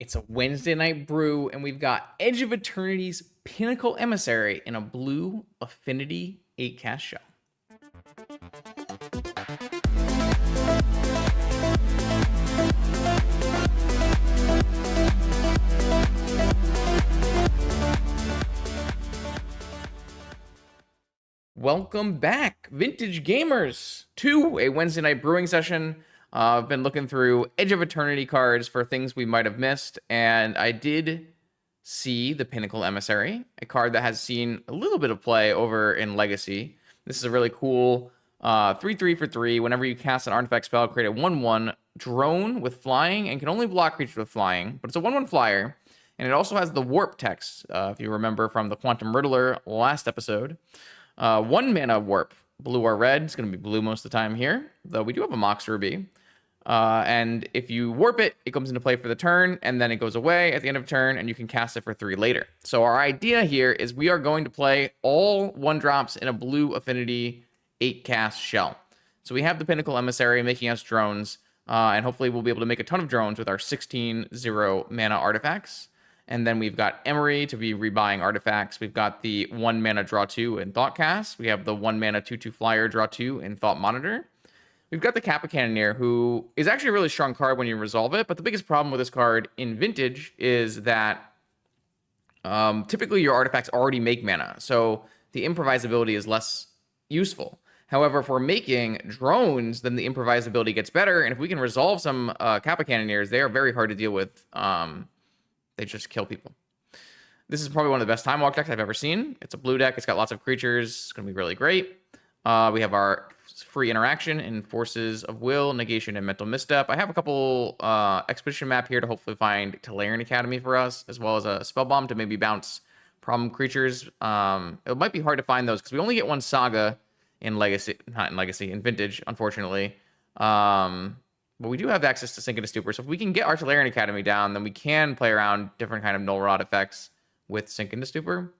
It's a Wednesday night brew, and we've got Edge of Eternity's Pinnacle Emissary in a blue Affinity 8-cast shell. Welcome back, vintage gamers, to a Wednesday night brewing session. I've been looking through Edge of Eternity cards for things we might have missed, and I did see the Pinnacle Emissary, a card that has seen a little bit of play over in Legacy. This is a really cool 3/3 for 3. Whenever you cast an artifact spell, create a 1/1 drone with flying and can only block creatures with flying, but it's a 1/1 flyer, and it also has the warp text, if you remember from the Quantum Riddler last episode. 1 mana warp, blue or red. It's going to be blue most of the time here, though we do have a Mox Ruby. And if you warp it, it comes into play for the turn, and then it goes away at the end of turn, and you can cast it for 3 later. So our idea here is we are going to play all 1-drops in a blue Affinity 8-cast shell. So we have the Pinnacle Emissary making us drones, and hopefully we'll be able to make a ton of drones with our 16-0 mana artifacts. And then we've got Emery to be rebuying artifacts. We've got the 1 mana draw 2 in Thoughtcast. We have the 1 mana 2/2 flyer draw 2 in Thought Monitor. We've got the Kappa Cannoneer, who is actually a really strong card when you resolve it. But the biggest problem with this card in Vintage is that typically your artifacts already make mana. So the improvisability is less useful. However, if we're making drones, then the improvisability gets better. And if we can resolve some Kappa Cannoneers, they are very hard to deal with. They just kill people. This is probably one of the best Time Walk decks I've ever seen. It's a blue deck. It's got lots of creatures. It's going to be really great. We have our free interaction in Forces of Will, Negation, and Mental Misstep. I have a couple Expedition map here to hopefully find Tolarian Academy for us, as well as a Spell Bomb to maybe bounce problem creatures. It might be hard to find those because we only get one Saga in Legacy, not in Legacy, in Vintage, unfortunately. But we do have access to Sink into Stupor. So if we can get our Tolarian Academy down, then we can play around different kind of Null Rod effects with Sink into Stupor.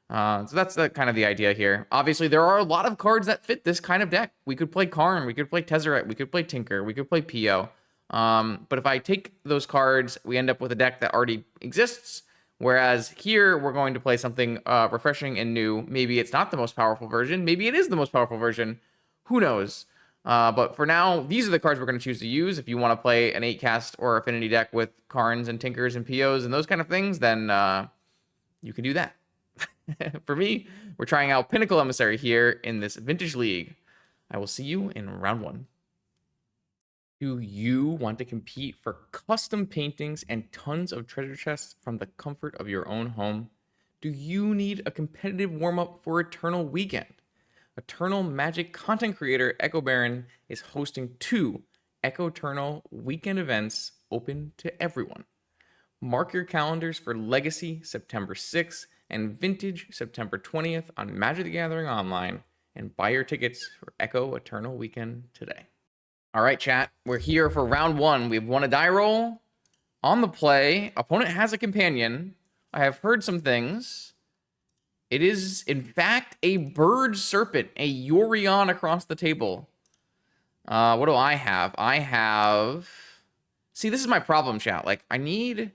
So that's kind of the idea here. Obviously, there are a lot of cards that fit this kind of deck. We could play Karn, we could play Tezzeret, we could play Tinker, we could play Pio. But if I take those cards, we end up with a deck that already exists. Whereas here, we're going to play something refreshing and new. Maybe it's not the most powerful version. Maybe it is the most powerful version. Who knows? But for now, these are the cards we're going to choose to use. If you want to play an 8-cast or Affinity deck with Karns and Tinkers and Pios and those kind of things, then you can do that. For me, we're trying out Pinnacle Emissary here in this Vintage League. I will see you in round 1. Do you want to compete for custom paintings and tons of treasure chests from the comfort of your own home? Do you need a competitive warm-up for Eternal Weekend? Eternal Magic content creator Echo Baron is hosting 2 Echo Eternal weekend events open to everyone. Mark your calendars for Legacy September 6th and Vintage September 20th on Magic the Gathering Online, and buy your tickets for Echo Eternal Weekend today. All right, chat, we're here for round 1. We've won a die roll on the play. Opponent has a companion. I have heard some things. It is, in fact, a bird serpent, a Yorion across the table. What do I have? I have... See, this is my problem, chat. Like, I need...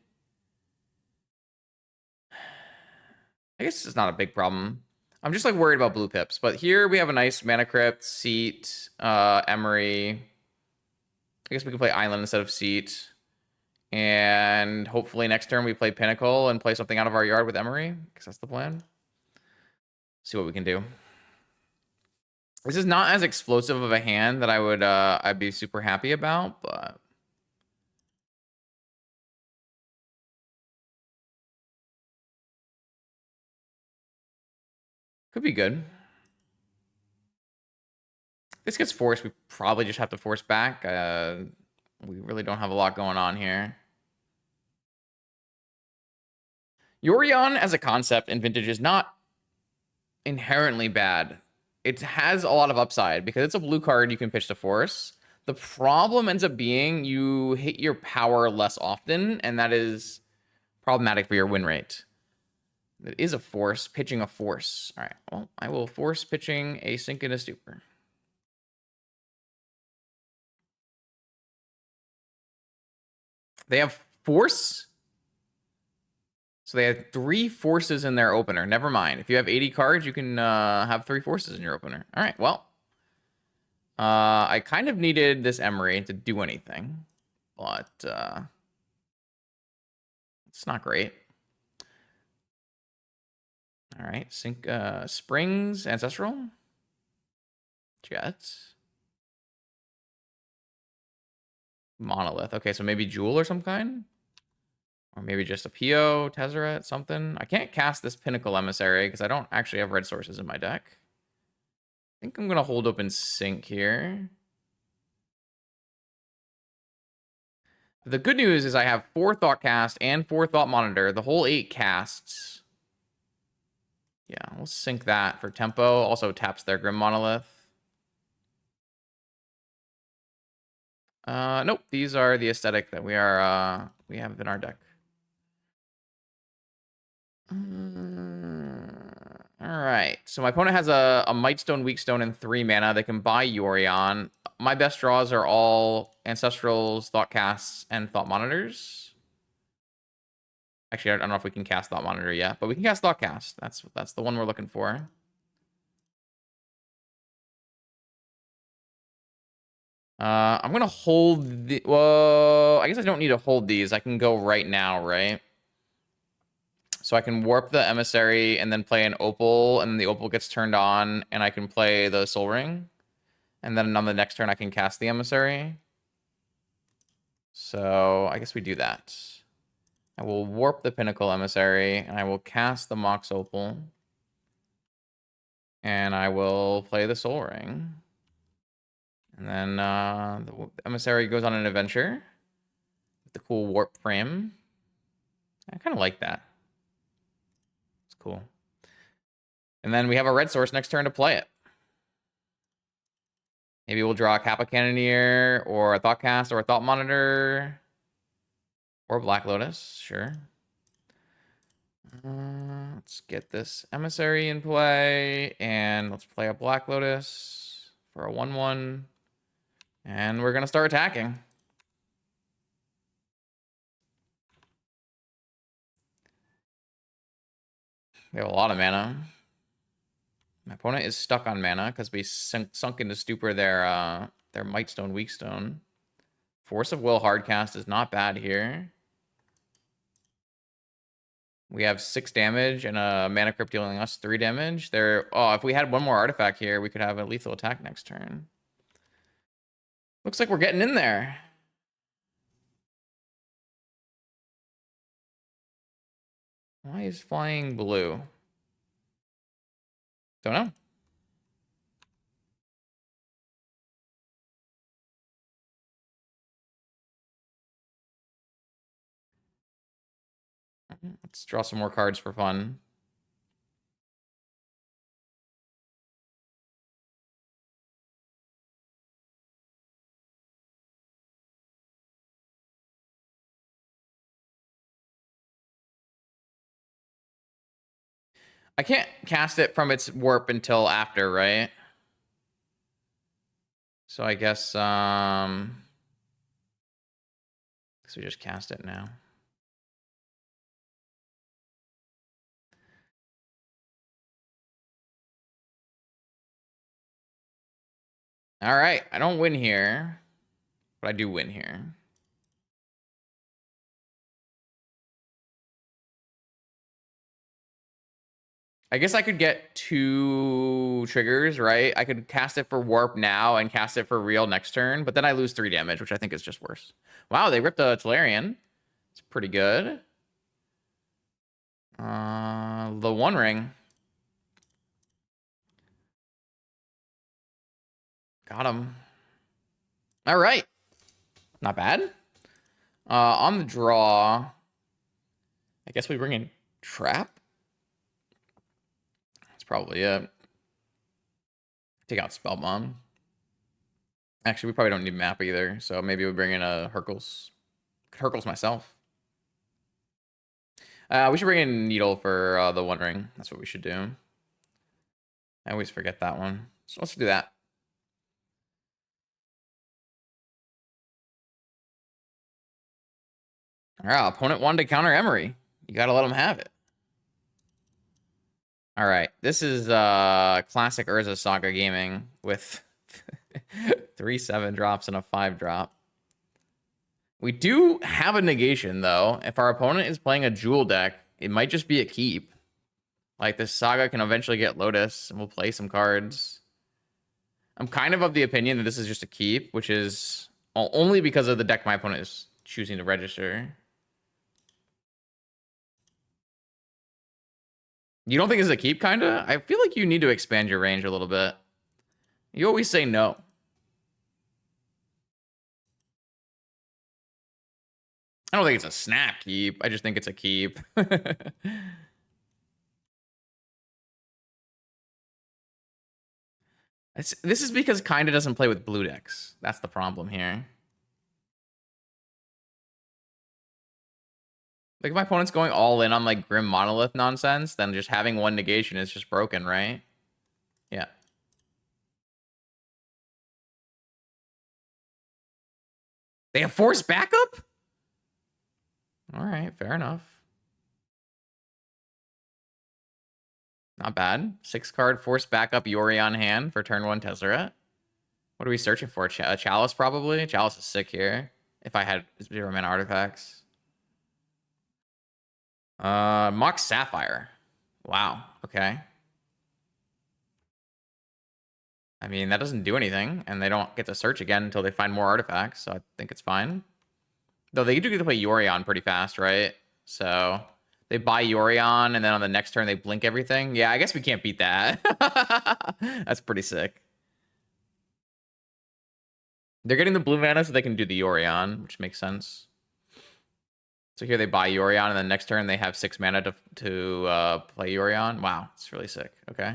I guess it's not a big problem. I'm just, like, worried about blue pips. But here we have a nice Mana Crypt, Seat, Emery. I guess we can play Island instead of Seat. And hopefully next turn we play Pinnacle and play something out of our yard with Emery, because that's the plan. See what we can do. This is not as explosive of a hand that I'd be super happy about, but could be good. If this gets forced, we probably just have to force back. We really don't have a lot going on here. Yorion as a concept in Vintage is not inherently bad. It has a lot of upside because it's a blue card you can pitch to force. The problem ends up being you hit your power less often, and that is problematic for your win rate. That is a force, pitching a force. All right, well, I will force pitching a Sink into Stupor. They have force So they had 3 forces in their opener. Never mind. If you have 80 cards, you can have 3 forces in your opener. All right, well. I kind of needed this Emery to do anything, but it's not great. All right, sync Springs, Ancestral, Jets, Monolith. Okay, so maybe Jewel or some kind? Or maybe just a PO, Tezzeret, something. I can't cast this Pinnacle Emissary because I don't actually have red sources in my deck. I think I'm going to hold open Sync here. The good news is I have 4 Thought Cast and 4 Thought Monitor. The whole 8 casts. Yeah, we'll sync that for tempo. Also taps their Grim Monolith. Nope. These are the aesthetic that we have in our deck. All right. So my opponent has a Mightstone, Weakstone, and 3 mana. They can buy Yorion. My best draws are all Ancestrals, Thoughtcasts, and Thought Monitors. Actually, I don't know if we can cast Thought Monitor yet, but we can cast Thoughtcast. That's the one we're looking for. I'm gonna hold the. Well, I guess I don't need to hold these. I can go right now, right? So I can warp the Emissary and then play an Opal, and then the Opal gets turned on, and I can play the Soul Ring. And then on the next turn, I can cast the Emissary. So I guess we do that. I will warp the Pinnacle Emissary, and I will cast the Mox Opal. And I will play the Soul Ring. And then the Emissary goes on an adventure with the cool warp frame. I kind of like that. It's cool. And then we have a red source next turn to play it. Maybe we'll draw a Kappa Cannoneer, or a Thoughtcast, or a Thought Monitor, or Black Lotus, sure. Let's get this Emissary in play, and let's play a Black Lotus for a 1/1. And we're going to start attacking. We have a lot of mana. My opponent is stuck on mana because we sunk into stupor their Mightstone, Weakstone. Force of Will Hardcast is not bad here. We have 6 damage and a Mana Crypt dealing us 3 damage. If we had one more artifact here, we could have a lethal attack next turn. Looks like we're getting in there. Why is flying blue? Don't know. Let's draw some more cards for fun. I can't cast it from its warp until after, right? So I guess we just cast it now. All right, I don't win here, but I do win here. I guess I could get 2 triggers, right? I could cast it for warp now and cast it for real next turn, but then I lose 3 damage, which I think is just worse. Wow, they ripped a Tolarian. It's pretty good. The One Ring. Got him. All right. Not bad. On the draw, I guess we bring in Trap. That's probably it. Take out Spellbomb. Actually, we probably don't need map either, so maybe we bring in a Hercules. Hercules myself. We should bring in Needle for the One Ring. That's what we should do. I always forget that one. So let's do that. All right, opponent wanted to counter Emery. You gotta let them have it. All right, this is classic Urza Saga gaming with 3 7-drops and a 5-drop. We do have a negation, though. If our opponent is playing a Jewel deck, it might just be a keep. Like, this Saga can eventually get Lotus, and we'll play some cards. I'm kind of the opinion that this is just a keep, which is only because of the deck my opponent is choosing to register. You don't think it's a keep, kind of? I feel like you need to expand your range a little bit. You always say no. I don't think it's a snap keep. I just think it's a keep. This is because kinda doesn't play with blue decks. That's the problem here. Like, if my opponent's going all in on, like, Grim Monolith nonsense, then just having one negation is just broken, right? Yeah. They have force backup? Alright, fair enough. Not bad. 6-card force backup Yorion hand for turn 1 Tezzeret. What are we searching for? A Chalice, probably? Chalice is sick here. If I had 0 mana artifacts. Mox Sapphire. Wow. Okay. I mean, that doesn't do anything, and they don't get to search again until they find more artifacts, so I think it's fine. Though they do get to play Yorion pretty fast, right? So they buy Yorion, and then on the next turn they blink everything. Yeah, I guess we can't beat that. That's pretty sick. They're getting the blue mana so they can do the Yorion, which makes sense. So here they buy Yorion, and then next turn they have 6 mana to play Yorion. Wow, it's really sick. Okay.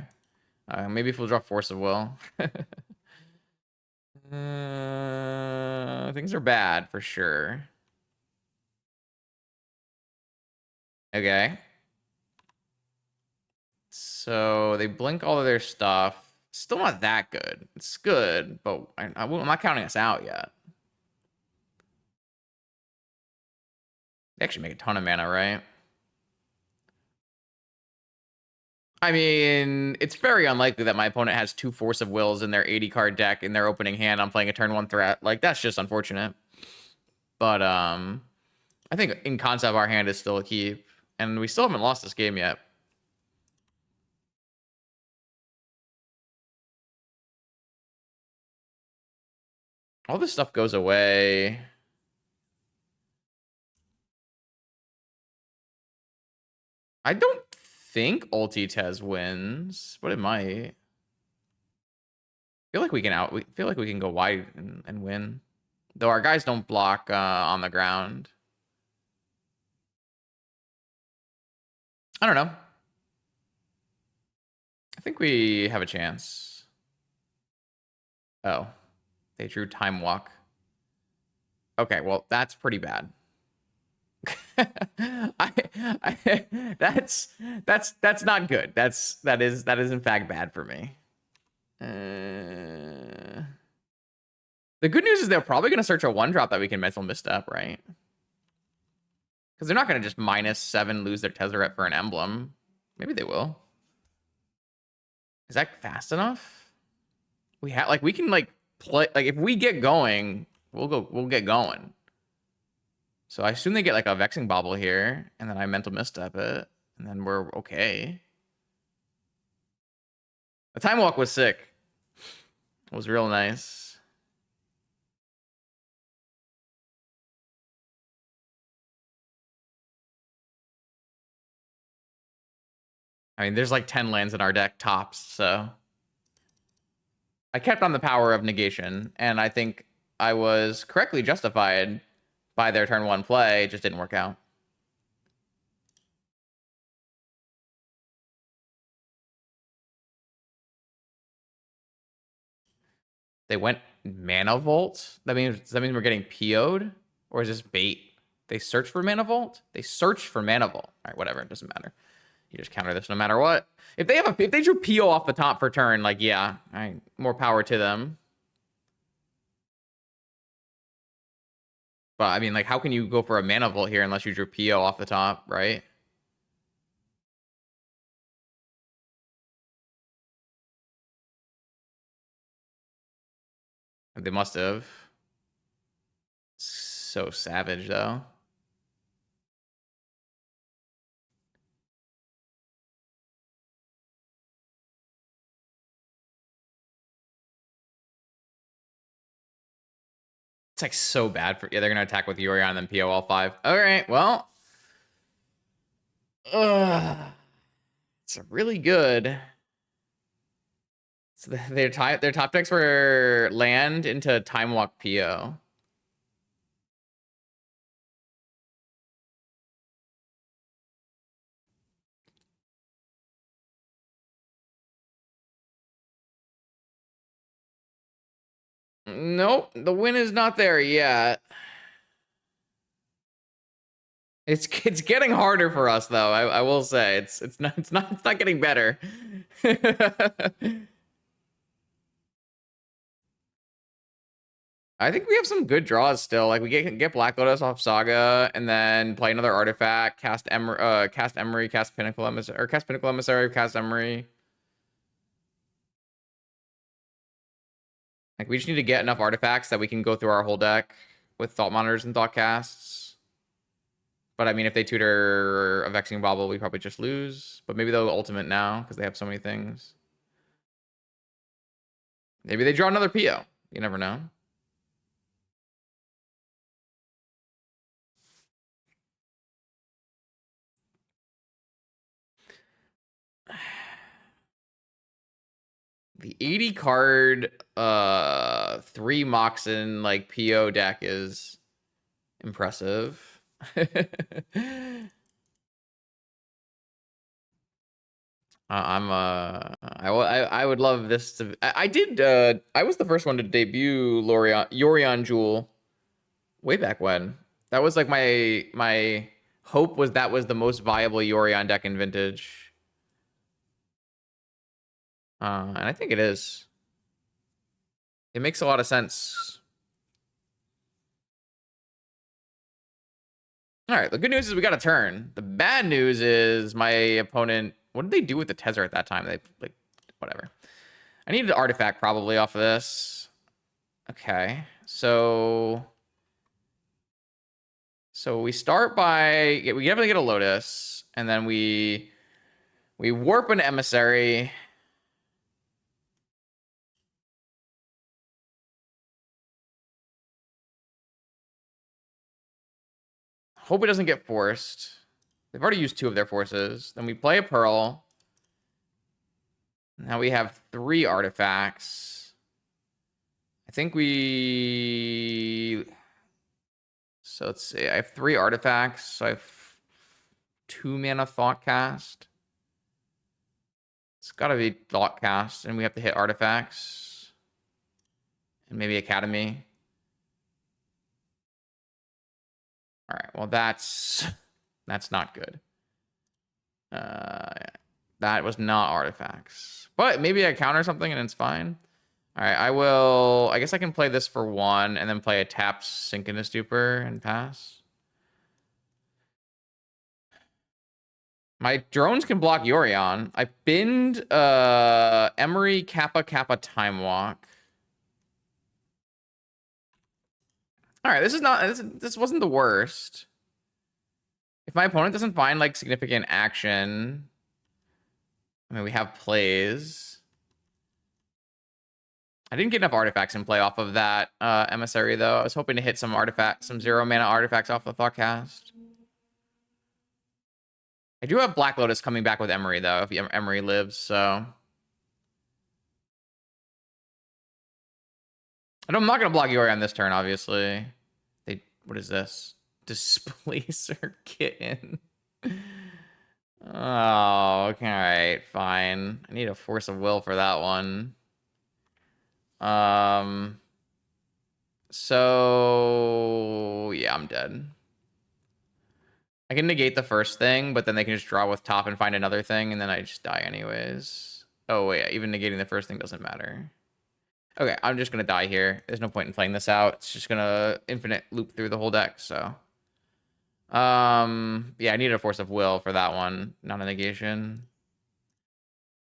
Maybe if we'll draw Force of Will. Things are bad for sure. Okay. So they blink all of their stuff. Still not that good. It's good, but I'm not counting us out yet. They actually make a ton of mana, right? I mean, it's very unlikely that my opponent has 2 Force of Wills in their 80-card deck in their opening hand. I'm playing a turn 1 threat. Like, that's just unfortunate. But I think in concept our hand is still a keep, and we still haven't lost this game yet. All this stuff goes away. I don't think Ulti-Tez wins, but it might. I feel like we can go wide and win. Though our guys don't block on the ground. I don't know. I think we have a chance. Oh. They drew Time Walk. Okay, well, that's pretty bad. That's not good. That is in fact bad for me. The good news is they're probably going to search a 1-drop that we can mental misstep, right? Because they're not going to just -7 lose their Tezzeret for an emblem. Maybe they will. Is that fast enough? We can play, like, if we get going, we'll get going. So I assume they get like a Vexing Bauble here, and then I mental misstep it, and then we're okay. The Time Walk was sick. It was real nice. I mean, there's like 10 lands in our deck tops, so I kept on the power of negation, and I think I was correctly justified by their turn 1 play. It just didn't work out. They went Mana Vault? That means we're getting PO'd? Or is this bait? They search for Mana Vault? They search for Mana Vault. All right, whatever. It doesn't matter. You just counter this no matter what. If they drew PO off the top for turn, like, yeah, all right, more power to them. But I mean, like, how can you go for a Mana Vault here unless you drew PO off the top, right? They must have. So savage, though. It's like so bad for... Yeah, they're going to attack with Yorion and then PO all 5. All right, well. It's really good. So their top decks were land into Time Walk PO. Nope, the win is not there yet. It's getting harder for us though. I will say it's not getting better. I think we have some good draws still. Like we get Black Lotus off Saga, and then play another artifact, cast Emery, cast Pinnacle Emissary, or cast Pinnacle Emissary, cast Emery. Like we just need to get enough artifacts that we can go through our whole deck with Thought Monitors and Thought Casts. But I mean, if they tutor a Vexing Bauble, we probably just lose. But maybe they'll ultimate now because they have so many things. Maybe they draw another PO. You never know. The 80 card 3 Moxen like PO deck is impressive. I would love this to... I was the first one to debut Yorion Jewel way back when. That was like my hope was that was the most viable Yorion deck in Vintage. And I think it is. It makes a lot of sense. All right, the good news is we got a turn. The bad news is my opponent... What did they do with the Tezer at that time? They, like, whatever. I need an artifact probably off of this. Okay, so we start by... We definitely get a Lotus, and then we warp an Emissary... Hope it doesn't get forced. They've already used 2 of their forces. Then we play a Pearl. Now we have 3 artifacts. I think we... So let's see. I have 3 artifacts. So I have 2 mana Thought Cast. It's got to be Thought Cast. And we have to hit artifacts. And maybe Academy. All right, well, that's not good. That was not artifacts. But maybe I counter something and it's fine. All right, I guess I can play this for 1 and then play a tapped Synchronous Duper and pass. My drones can block Yorion. I binned Emery, Kappa, Time Walk. All right, this wasn't the worst. If my opponent doesn't find like significant action, I mean, we have plays. I didn't get enough artifacts in play off of that Emissary though. I was hoping to hit some 0 mana artifacts off the Thoughtcast. I do have Black Lotus coming back with Emery though, if Emery lives, so. And I'm not gonna block Yorion this turn, obviously. What is this? Displacer Kitten. Oh, okay, all right, fine. I need a Force of Will for that one. So yeah, I'm dead. I can negate the first thing, but then they can just draw with top and find another thing, and then I just die anyways. Oh wait, even negating the first thing doesn't matter. Okay, I'm just gonna die here. There's no point in playing this out. It's just gonna infinite loop through the whole deck, so. Yeah, I needed a Force of Will for that one, not a negation.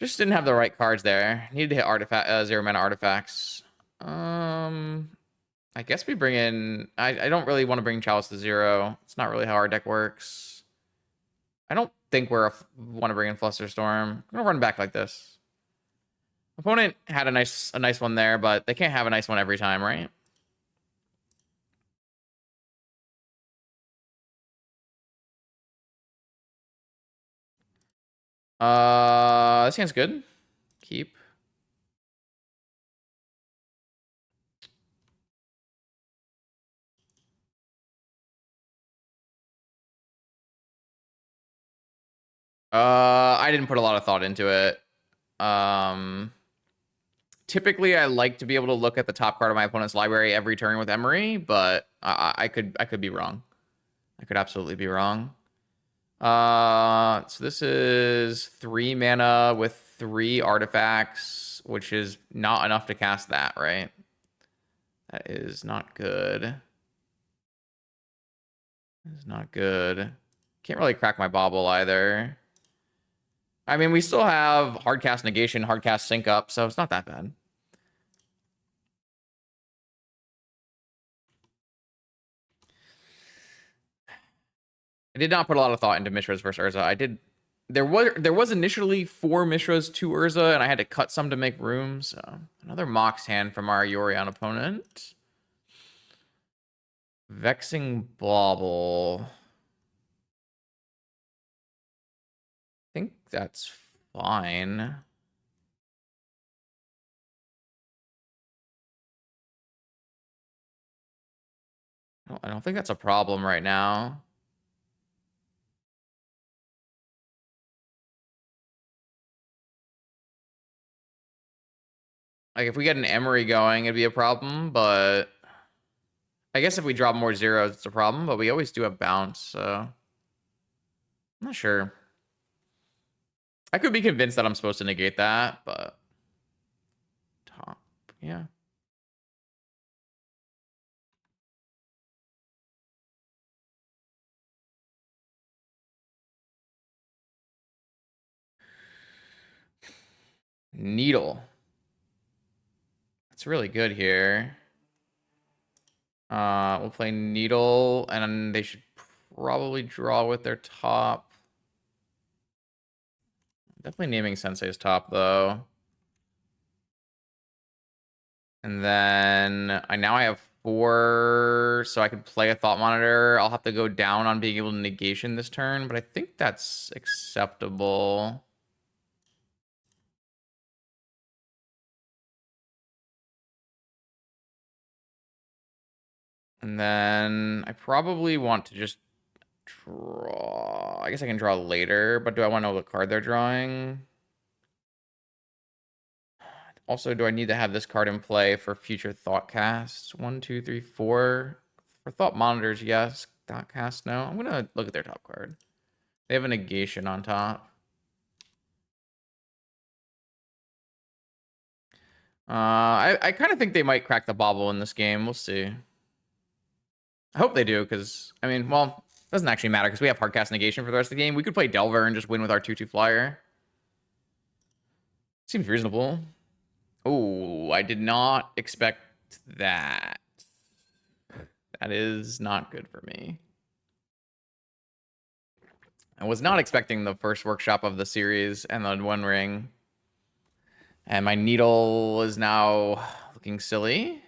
Just didn't have the right cards there. Needed to hit 0 mana artifacts. I guess we bring in... I don't really want to bring Chalice to 0. It's not really how our deck works. I don't think want to bring in Flusterstorm. I'm gonna run back like this. Opponent had a nice one there, but they can't have a nice one every time, right? This hand's good. Keep. I didn't put a lot of thought into it. Typically I like to be able to look at the top card of my opponent's library every turn with Emery, but I could be wrong. I could absolutely be wrong. So this is 3 mana with 3 artifacts, which is not enough to cast that, right? That is not good. That is not good. Can't really crack my bauble either. I mean, we still have hardcast negation, hardcast sync up, so it's not that bad. I did not put a lot of thought into Mishras versus Urza. I did. There was initially 4 Mishras to Urza, and I had to cut some to make room. So another Mox hand from our Yorion opponent. Vexing Bauble. I think that's fine. I don't think that's a problem right now. Like, if we get an Emery going, it'd be a problem, but... I guess if we drop more zeros, it's a problem, but we always do have bounce, so... I'm not sure. I could be convinced that I'm supposed to negate that, but... Top, yeah. Needle. That's really good here. We'll play Needle, and they should probably draw with their top. Definitely naming Sensei's top, though. And then now I have 4, so I could play a Thought Monitor. I'll have to go down on being able to negation this turn, but I think that's acceptable. And then I probably want to just draw. I guess I can draw later, but do I want to know what card they're drawing? Also, do I need to have this card in play for future thought casts? 1, 2, 3, 4. For thought monitors, yes. Thought cast, no. I'm gonna look at their top card. They have a negation on top. I kind of think they might crack the bauble in this game. We'll see. I hope they do, because, I mean, well, it doesn't actually matter, because we have hardcast negation for the rest of the game. We could play Delver and just win with our 2/2 flyer. Seems reasonable. Oh, I did not expect that. That is not good for me. I was not expecting the first workshop of the series and the One Ring. And my Needle is now looking silly.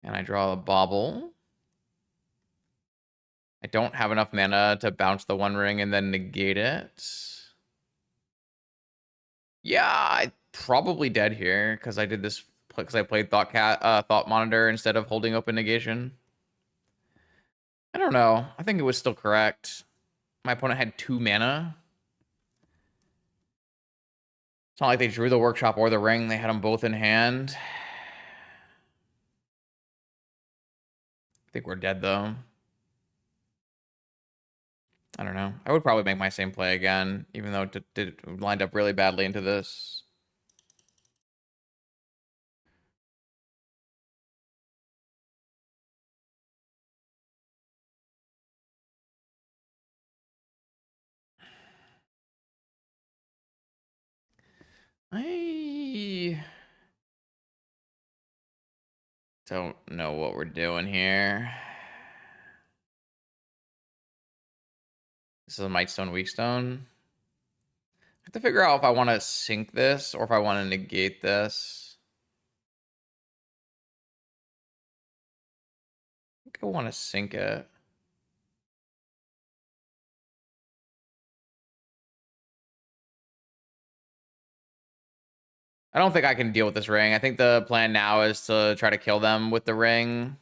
And I draw a bauble. I don't have enough mana to bounce the One Ring and then negate it. Yeah, I'm probably dead here because I did this because I played Thought Monitor instead of holding open negation. I don't know. I think it was still correct. My opponent had 2 mana. It's not like they drew the workshop or the ring. They had them both in hand. I think we're dead, though. I don't know. I would probably make my same play again, even though it lined up really badly into this. Don't know what we're doing here. This is a Might Stone, Weak Stone. I have to figure out if I want to sink this or if I want to negate this. I think I want to sink it. I don't think I can deal with this ring. I think the plan now is to try to kill them with the ring.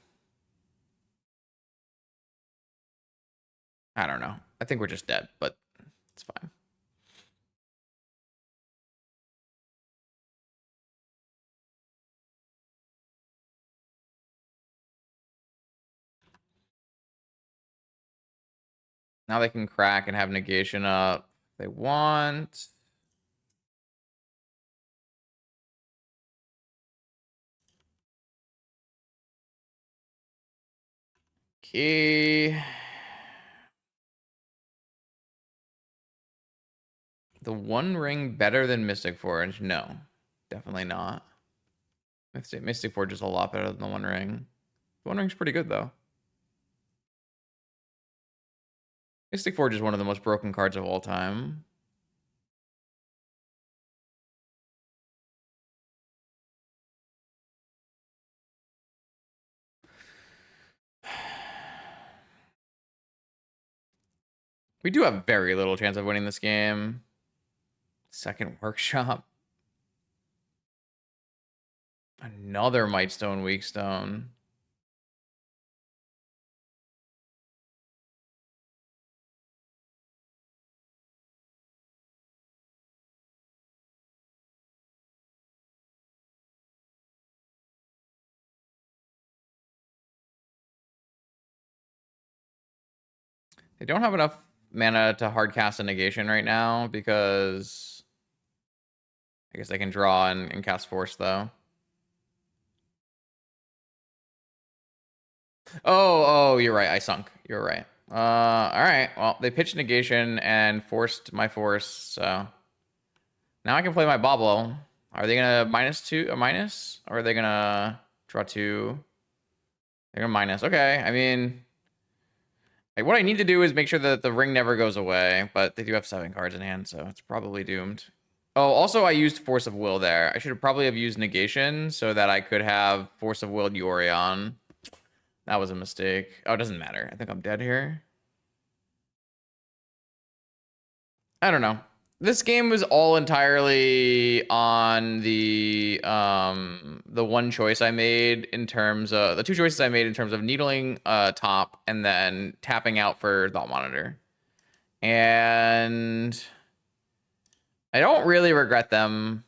I don't know. I think we're just dead, but it's fine. Now they can crack and have negation up if they want. Okay. The One Ring better than Mystic Forge? No, definitely not. Mystic Forge is a lot better than the One Ring. The One Ring's pretty good, though. Mystic Forge is one of the most broken cards of all time. We do have very little chance of winning this game. Second Workshop. Another Might Stone, Weak Stone. They don't have enough mana to hard cast a negation right now because I guess they can draw and cast Force, though. Oh, you're right. I sunk. You're right. All right. Well, they pitched negation and forced my Force, so now I can play my Bobble. Are they gonna -2 a minus, or are they gonna draw 2? They're gonna minus. Okay. I mean, like, what I need to do is make sure that the ring never goes away, but they do have 7 cards in hand, so it's probably doomed. Oh, also I used Force of Will there. I should probably have used negation so that I could have Force of Willed Yorion. That was a mistake. Oh, it doesn't matter. I think I'm dead here. I don't know. This game was all entirely on the one choice I made in terms of the 2 choices I made in terms of needling top and then tapping out for Thought Monitor. And I don't really regret them.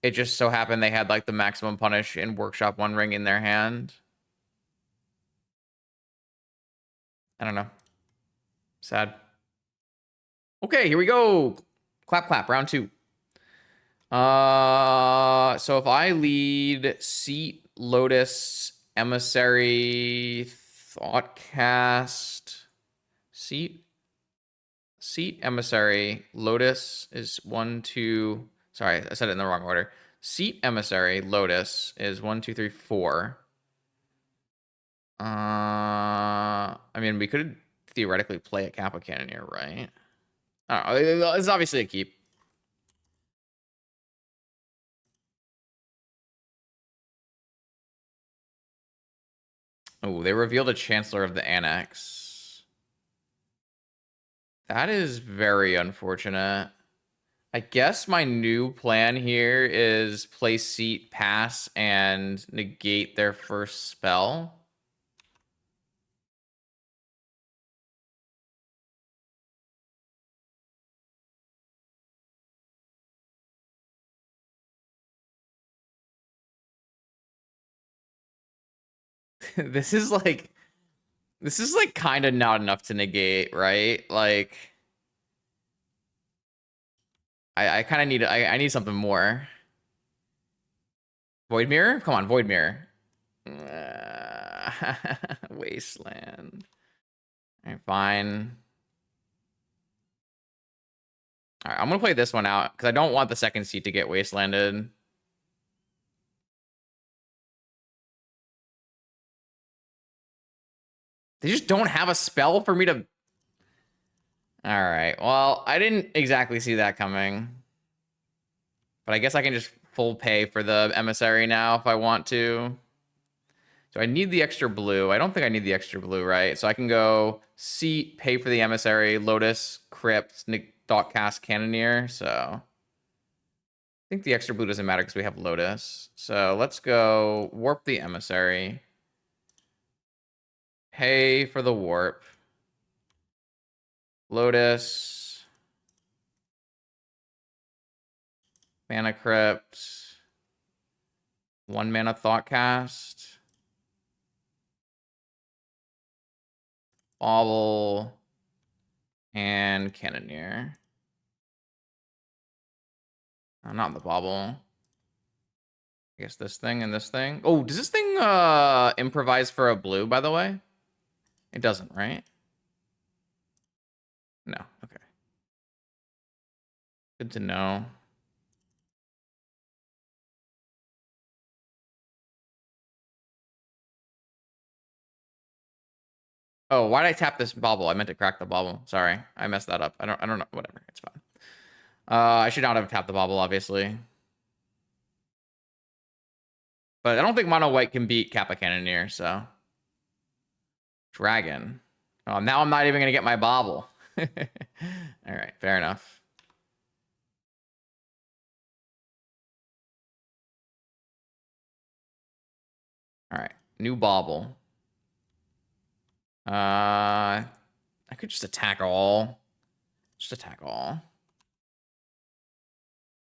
It just so happened they had like the maximum punish and Workshop One Ring in their hand. I don't know. Sad. Okay, here we go. Clap, clap, round 2. So if I lead Seat, Lotus, Emissary, Thoughtcast, Seat, Emissary, Lotus is 1, 2. Sorry, I said it in the wrong order. Seat, Emissary, Lotus is 1, 2, 3, 4. I mean, we could theoretically play a Kappa Cannoneer, right? I don't know. It's obviously a keep. Oh, they revealed a Chancellor of the Annex. That is very unfortunate. I guess my new plan here is play Seat, pass, and negate their first spell. This is like kind of not enough to negate, right? Like I kind of need I need something more. Void Mirror? Come on, Void Mirror. Wasteland. All right, fine. All right, I'm gonna play this one out because I don't want the second seat to get wastelanded. They just don't have a spell for me to... All right. Well, I didn't exactly see that coming. But I guess I can just full pay for the emissary now if I want to. Do I need the extra blue? I don't think I need the extra blue, right? So I can go Seat, pay for the emissary, Lotus, Crypt, Thoughtcast, Cannoneer. So I think the extra blue doesn't matter because we have Lotus. So let's go warp the emissary. Pay for the warp. Lotus. Mana Crypt. 1 mana Thoughtcast. Bauble. And Cannoneer. Oh, not the Bauble. I guess this thing and this thing. Oh, does this thing improvise for a blue, by the way? It doesn't, right? No. Okay. Good to know. Oh, why did I tap this bauble? I meant to crack the bauble. Sorry. I messed that up. I don't know. Whatever. It's fine. I should not have tapped the bauble, obviously. But I don't think mono white can beat Kappa Cannoneer, so. Dragon. Oh, now I'm not even gonna get my bauble. All right, fair enough. All right, new bauble. I could just attack all. Just attack all.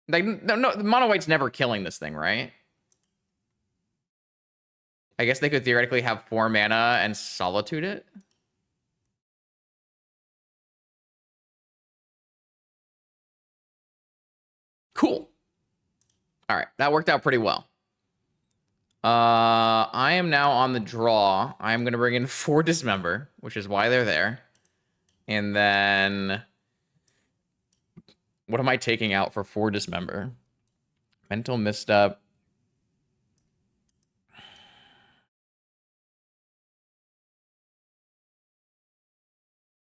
Like, no, mono white's never killing this thing, right? I guess they could theoretically have 4 mana and solitude it. Cool. All right, that worked out pretty well. I am now on the draw. I'm going to bring in 4 Dismember, which is why they're there. And then... what am I taking out for 4 Dismember? Mental Misstep.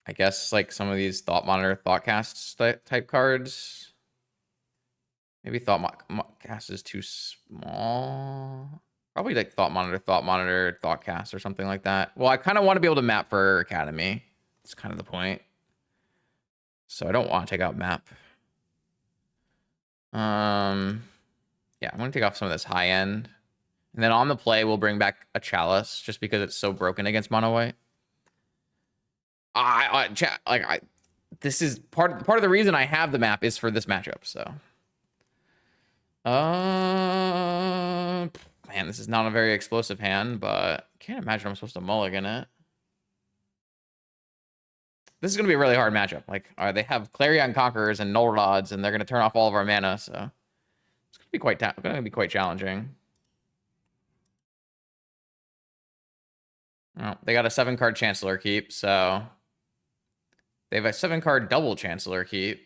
I guess, like, some of these Thought Monitor, Thoughtcast type cards. Maybe Thoughtcast is too small. Probably, like, Thought Monitor, Thoughtcast, or something like that. Well, I kind of want to be able to map for Academy. That's kind of the point. So I don't want to take out map. Yeah, I'm going to take off some of this high end. And then on the play, we'll bring back a Chalice, just because it's so broken against mono white. This is part of the reason I have the map is for this matchup. So, man, this is not a very explosive hand, but I can't imagine I'm supposed to mulligan it. This is gonna be a really hard matchup. Like, they have Clarion Conquerors and Null Rods, and they're gonna turn off all of our mana. So it's gonna be quite challenging. Oh, they got a 7-card Chancellor Keep, so they have a 7-card double Chancellor Keep.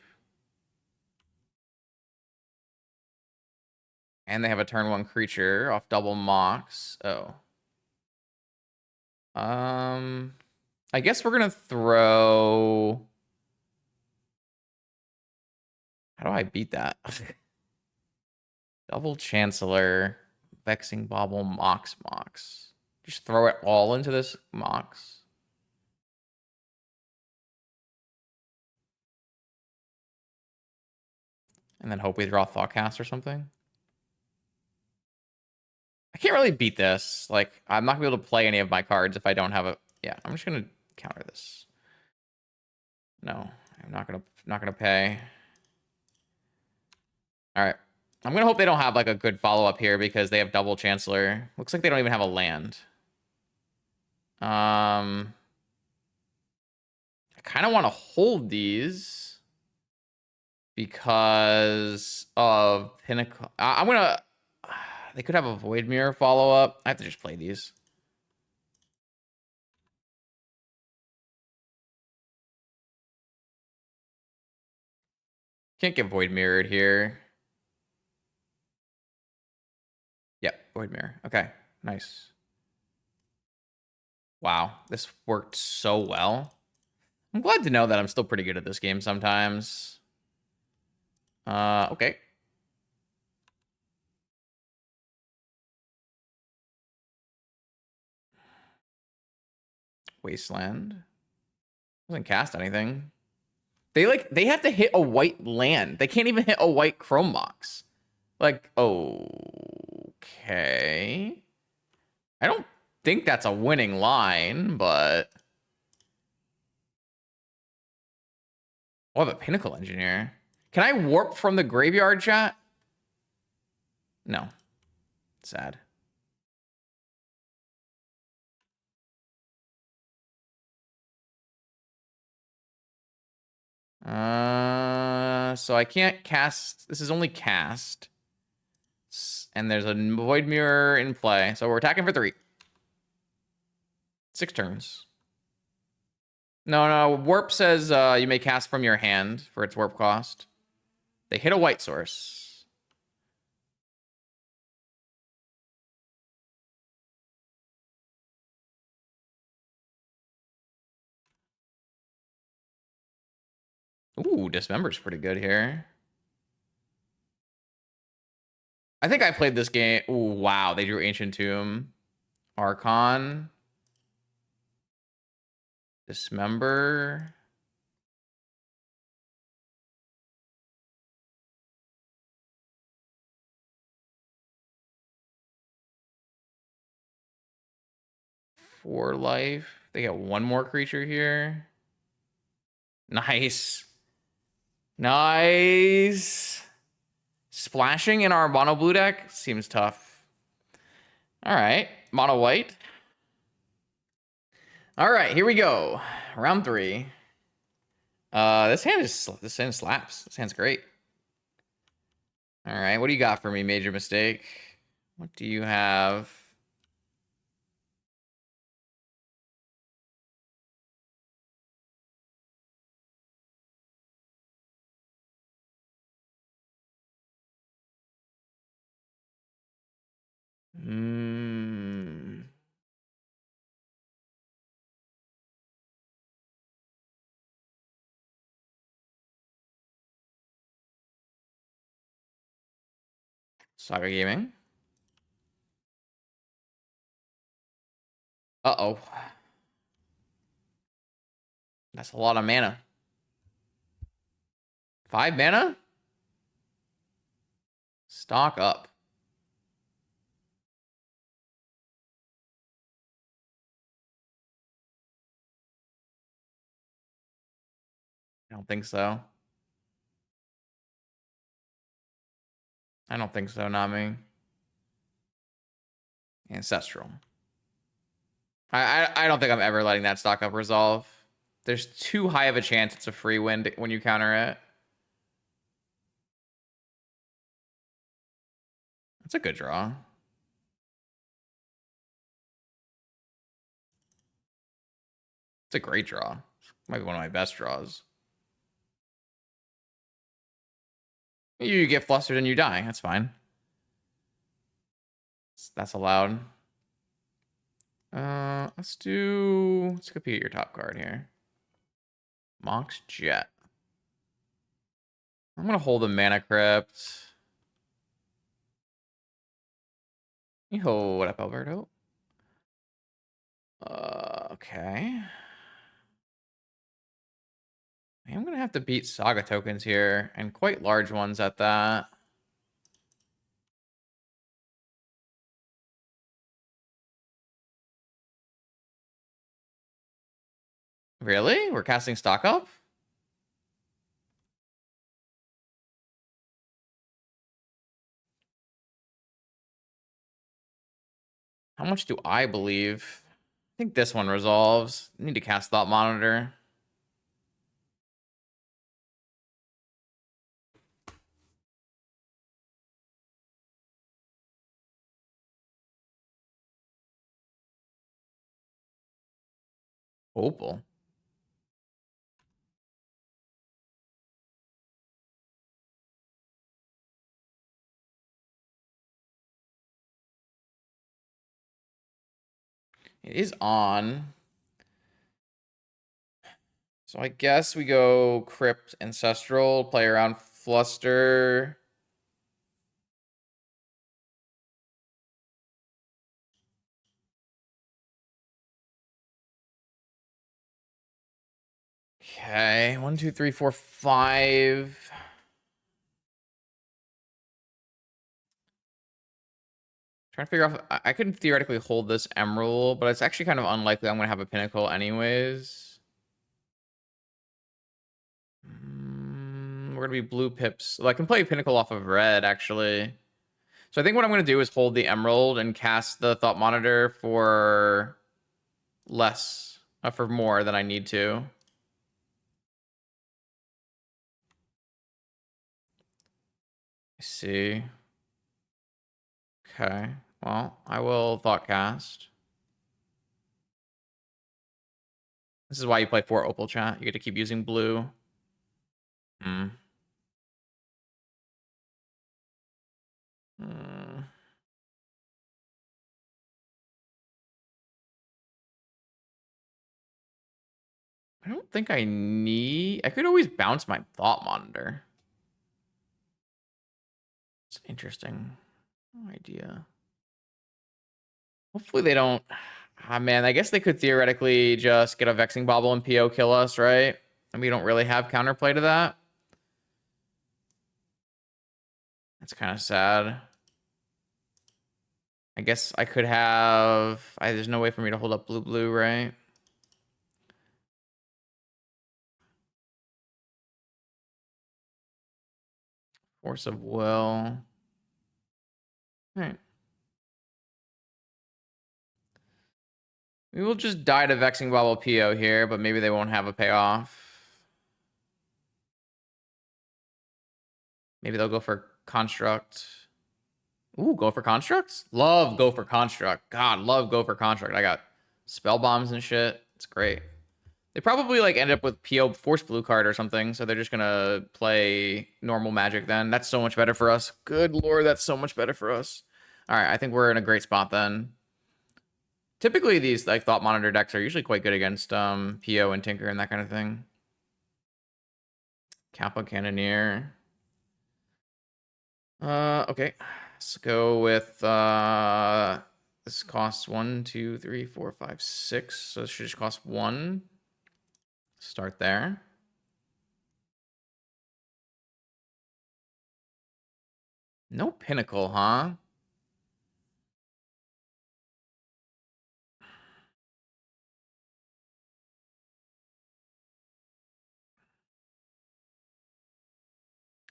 And they have a turn 1 creature off double Mox. Oh. I guess we're gonna throw... how do I beat that? Double Chancellor, Vexing Bauble, Mox. Just throw it all into this Mox. And then hope we draw Thoughtcast or something. I can't really beat this. Like, I'm not gonna be able to play any of my cards if I don't have a... yeah, I'm just gonna counter this. No, I'm not gonna pay. All right. I'm gonna hope they don't have like a good follow-up here because they have double Chancellor. Looks like they don't even have a land. I kind of want to hold these because of Pinnacle. I'm gonna... they could have a Void Mirror follow-up. I have to just play these. Can't get Void Mirrored here. Yep, Void Mirror. Okay, nice. Wow, this worked so well. I'm glad to know that I'm still pretty good at this game sometimes. Okay. Wasteland. Doesn't cast anything. They have to hit a white land. They can't even hit a white chrome box. Like, okay. I don't think that's a winning line, but we'll have a Pinnacle Engineer. Can I warp from the graveyard, chat? No. Sad. So I can't cast. This is only cast. And there's a Void Mirror in play. So we're attacking for 3. 6 turns. No. Warp says you may cast from your hand for its warp cost. They hit a white source. Ooh, Dismember's pretty good here. I think I played this game. Ooh, wow. They drew Ancient Tomb. Archon. Dismember. For life. They get 1 more creature here. Nice. Nice. Splashing in our mono blue deck seems tough. All right. Mono white. All right, here we go. Round 3. This hand slaps. This hand's great. All right, what do you got for me, Major Mistake? What do you have? Saga Gaming. Uh-oh. That's a lot of mana. 5 mana? Stock up. I don't think so. I don't think so, Nami. Ancestral. I don't think I'm ever letting that stock up resolve. There's too high of a chance it's a free win when you counter it. That's a good draw. It's a great draw. Might be one of my best draws. You get flustered and you die. That's fine. That's allowed. Let's compete at your top card here. Mox Jet. I'm gonna hold a Mana Crypt. Yo, what up, Alberto? Okay. I'm gonna have to beat Saga tokens here, and quite large ones at that. Really? We're casting stock up? How much do I believe? I think this one resolves. I need to cast Thought Monitor. Opal. It is on. So I guess we go Crypt Ancestral, play around Fluster. Okay, 1, 2, 3, 4, 5. Trying to figure out if I could theoretically hold this Emerald, but it's actually kind of unlikely I'm gonna have a Pinnacle anyways. We're gonna be blue pips. Well, I can play Pinnacle off of red actually. So I think what I'm gonna do is hold the Emerald and cast the Thought Monitor for less, for more than I need to. I see. Okay. Well, I will Thought Cast. This is why you play 4 Opal, chat. You get to keep using blue. Hmm. I don't think I need... I could always bounce my Thought Monitor. It's interesting idea. Hopefully they don't... Ah, man, I guess they could theoretically just get a Vexing Bauble and PO kill us, right? And we don't really have counterplay to that. That's kind of sad. I guess I could have... there's no way for me to hold up blue, right? Force of Will. All right. We will just die to Vexing Bauble PO here, but maybe they won't have a payoff. Maybe they'll go for Construct. Ooh, go for Constructs? Love go for Construct. God, love go for Construct. I got Spell Bombs and shit. It's great. They probably like end up with PO Force Blue card or something, so they're just gonna play normal Magic then. That's so much better for us. Good lord, that's so much better for us. All right, I think we're in a great spot then. Typically, these like Thought Monitor decks are usually quite good against PO and Tinker and that kind of thing. Kappa Cannoneer. Okay. Let's go with this costs 1, 2, 3, 4, 5, 6. So this should just cost 1. Start there. No Pinnacle, huh?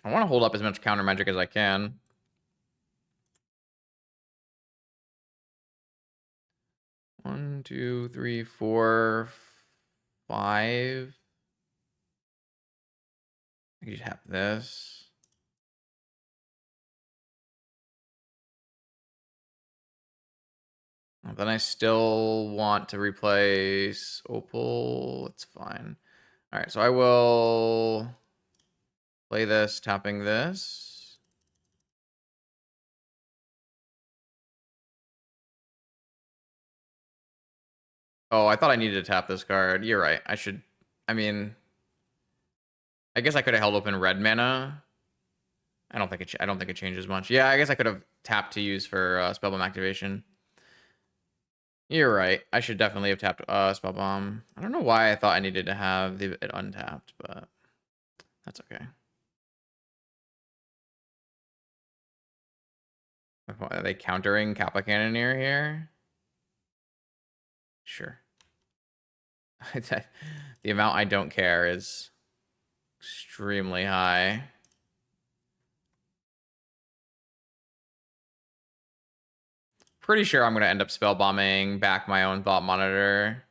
I want to hold up as much counter magic as I can. One, two, three, four, 5. I can just have this. Then I still want to replace Opal. It's fine. All right, so I will play this, tapping this. Oh, I thought I needed to tap this card. You're right. I should... I mean... I guess I could have held open red mana. I don't think it changes much. Yeah, I guess I could have tapped to use for Spellbomb activation. You're right. I should definitely have tapped Spellbomb. I don't know why I thought I needed to have it untapped, but that's okay. Are they countering Kappa Cannoneer here? Sure. The amount I don't care is extremely high. Pretty sure I'm going to end up spell bombing back my own Thought Monitor.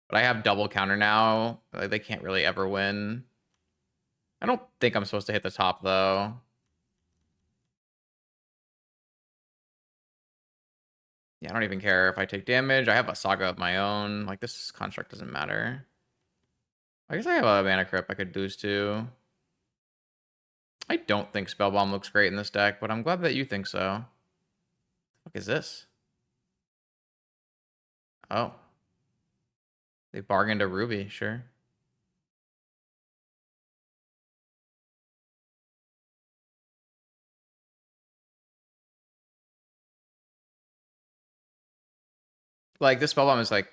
But I have double counter now. Like, they can't really ever win. I don't think I'm supposed to hit the top, though. Yeah, I don't even care if I take damage. I have a Saga of my own. Like, this construct doesn't matter. I guess I have a Mana Crypt I could boost to. I don't think Spellbomb looks great in this deck, but I'm glad that you think so. What the fuck is this? Oh. They bargained a ruby, sure. Like, this spellbomb is, like,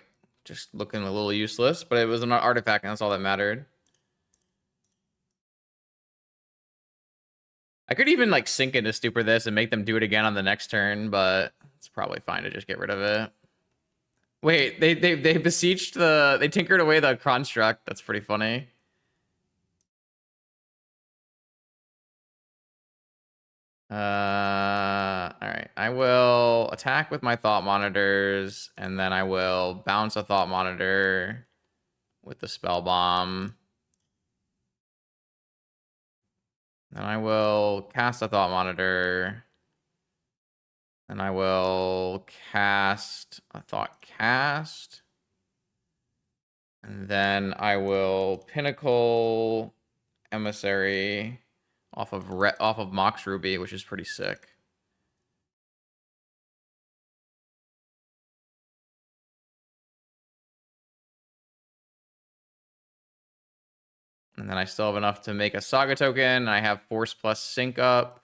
just looking a little useless, but it was an artifact, and that's all that mattered. I could even, like, sink into Stupor this and make them do it again on the next turn, but it's probably fine to just get rid of it. Wait, they beseeched the... They tinkered away the construct. That's pretty funny. Alright. I will attack with my Thought Monitors, and then I will bounce a Thought Monitor with the Spell Bomb. Then I will cast a Thought Monitor. And I will cast a Thought Cast. And then I will Pinnacle Emissary off of Mox Ruby, which is pretty sick. And then I still have enough to make a Saga token. I have Force plus Sync up.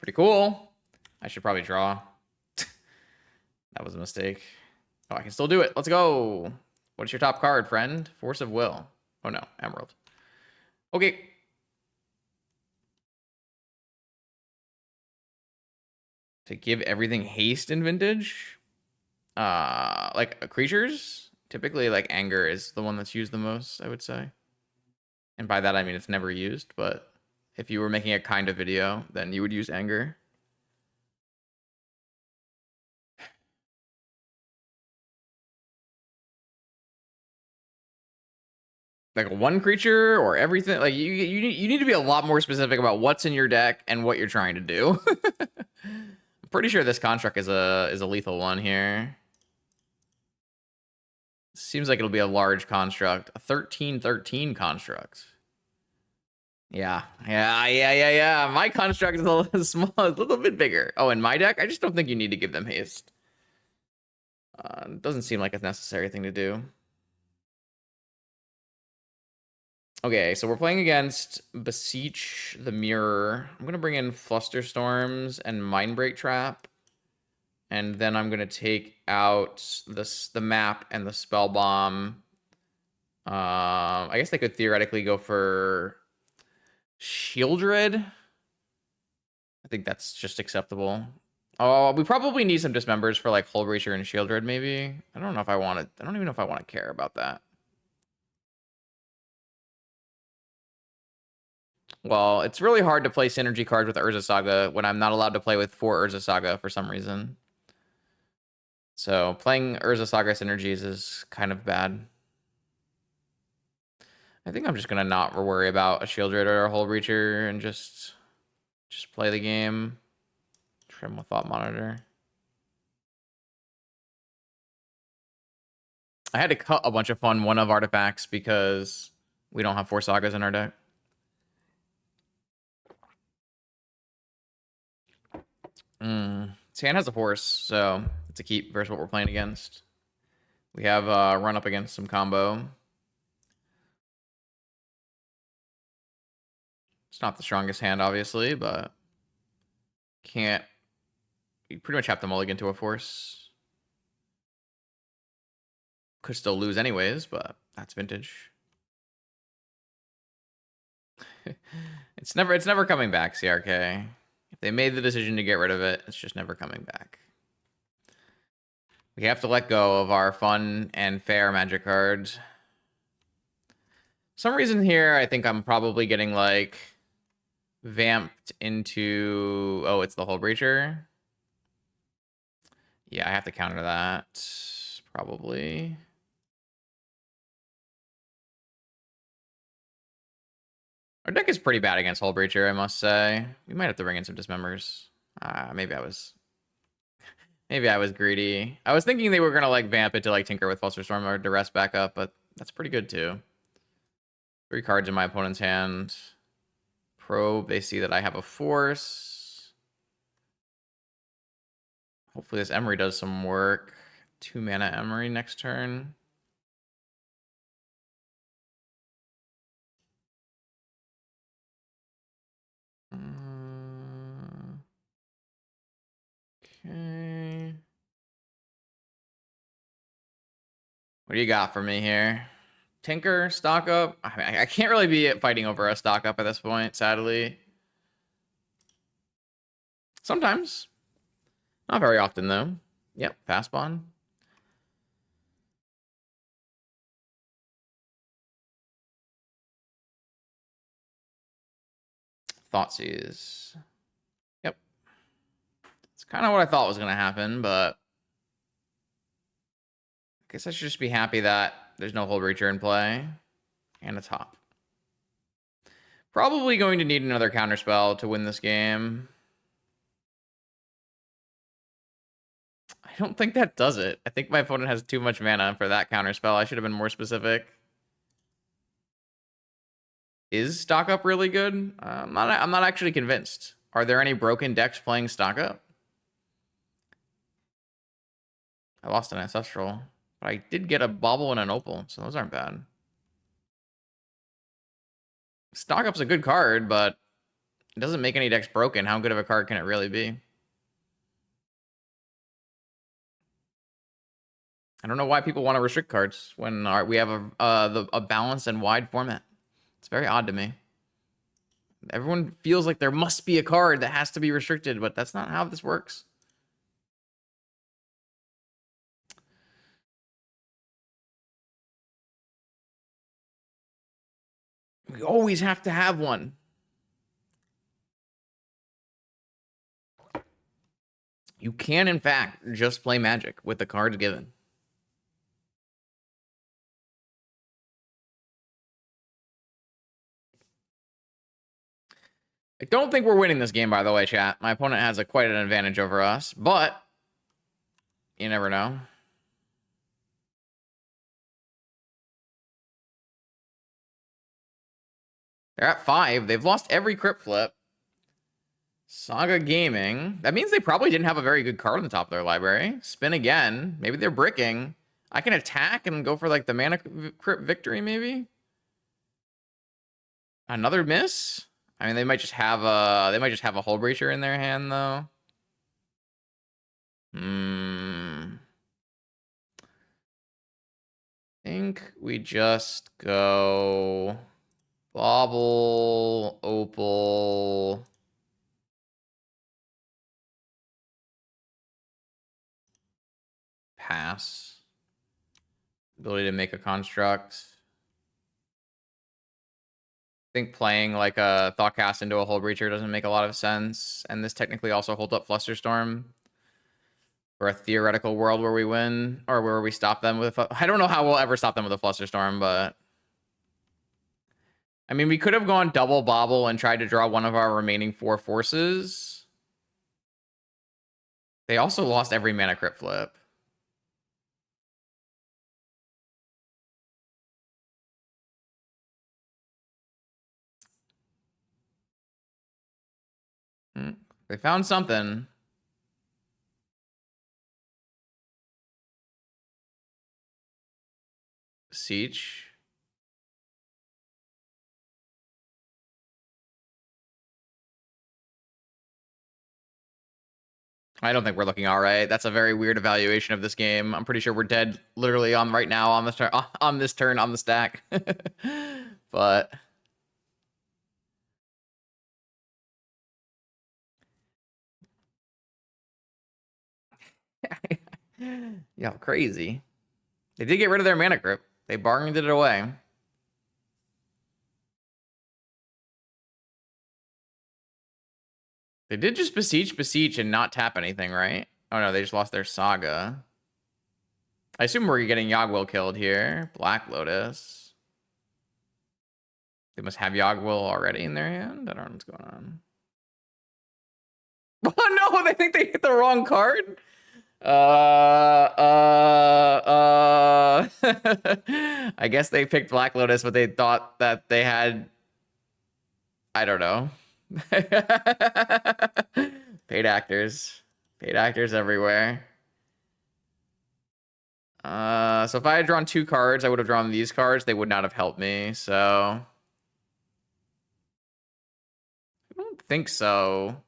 Pretty cool. I should probably draw. That was a mistake. Oh, I can still do it. Let's go. What's your top card, friend? Force of Will. Oh no, Emerald. Okay. To give everything haste in Vintage? Like creatures? Typically, like Anger is the one that's used the most, I would say. And by that, I mean it's never used, but if you were making a kind of video, then you would use Anger. Like one creature or everything? Like you need to be a lot more specific about what's in your deck and what you're trying to do. I'm pretty sure this construct is a lethal one here. Seems like it'll be a large construct. A 13/13 construct. Yeah. My construct is a little small, a little bit bigger. Oh, in my deck, I just don't think you need to give them haste. Doesn't seem like a necessary thing to do. Okay, so we're playing against Beseech the Mirror. I'm gonna bring in Flusterstorms and Mindbreak Trap. And then I'm gonna take out the map and the spell bomb. I guess they could theoretically go for Shieldred. I think that's just acceptable. Oh, we probably need some dismembers for like Hull Breacher and Shieldred, maybe. I don't know if I want to. I don't even know if I want to care about that. Well, it's really hard to play synergy cards with Urza Saga when I'm not allowed to play with 4 Urza Saga for some reason. So playing Urza Saga synergies is kind of bad. I think I'm just gonna not worry about a Shieldred or a Hull Breacher and just play the game. Trim with Thought Monitor. I had to cut a bunch of fun one-of artifacts because we don't have 4 Sagas in our deck. Tan has a horse, so it's a keep versus what we're playing against. We have run up against some combo. It's not the strongest hand, obviously, but can't... You pretty much have to mulligan to a force. Could still lose anyways, but that's Vintage. It's never coming back, CRK. If they made the decision to get rid of it, it's just never coming back. We have to let go of our fun and fair magic cards. Some reason here, I think I'm probably getting like vamped into... Oh, it's the Hull Breacher. Yeah, I have to counter that. Probably. Our deck is pretty bad against Hull Breacher, I must say. We might have to bring in some dismembers. Maybe I was greedy. I was thinking they were gonna like vamp it to like Tinker with Flusterstorm or Duress back up, but that's pretty good too. 3 cards in my opponent's hand. Probe, they see that I have a force. Hopefully this Emery does some work. 2 mana Emery next turn. Okay. What do you got for me here? Tinker, stock up? I mean, I can't really be fighting over a stock up at this point, sadly. Sometimes. Not very often, though. Yep, fast bond. Thoughtseize. Yep. It's kind of what I thought was going to happen, but I guess I should just be happy that there's no Hold Reacher in play. And a top. Probably going to need another counterspell to win this game. I don't think that does it. I think my opponent has too much mana for that counterspell. I should have been more specific. Is stock up really good? I'm not actually convinced. Are there any broken decks playing stock up? I lost an ancestral, but I did get a bauble and an opal, so those aren't bad. Stock up's a good card, but it doesn't make any decks broken. How good of a card can it really be? I don't know why people want to restrict cards when we have a balanced and wide format. It's very odd to me. Everyone feels like there must be a card that has to be restricted, but that's not how this works. We always have to have one. You can, in fact, just play Magic with the cards given. I don't think we're winning this game, by the way, chat. My opponent has quite an advantage over us, but you never know. They're at 5. They've lost every crypt flip. Saga Gaming. That means they probably didn't have a very good card on the top of their library. Spin again. Maybe they're bricking. I can attack and go for like the mana crypt victory, maybe. Another miss? I mean, they might just have a Hull Breacher in their hand, though. Think we just go Bauble, Opal. Pass. Ability to make a construct. I think playing like a Thoughtcast into a Hull Breacher doesn't make a lot of sense. And this technically also holds up Flusterstorm for a theoretical world where we win, or where we stop them with. I don't know how we'll ever stop them with a Flusterstorm, but I mean, we could have gone double Bauble and tried to draw one of our remaining 4 forces. They also lost every mana crypt flip. They found something. Beseech. I don't think we're looking all right. That's a very weird evaluation of this game. I'm pretty sure we're dead literally on right now on this turn on the stack. But yeah, crazy. They did get rid of their mana crypt. They bargained it away. They did just beseech and not tap anything, right? Oh no, they just lost their Saga. I assume we're getting Yogwill killed here. Black Lotus. They must have Yogwill already in their hand. I don't know what's going on. Oh no, they think they hit the wrong card? I guess they picked Black Lotus, but they thought that they had, I don't know. Paid actors. Hate actors everywhere. So if I had drawn 2 cards, I would have drawn these cards. They would not have helped me, so... I don't think so.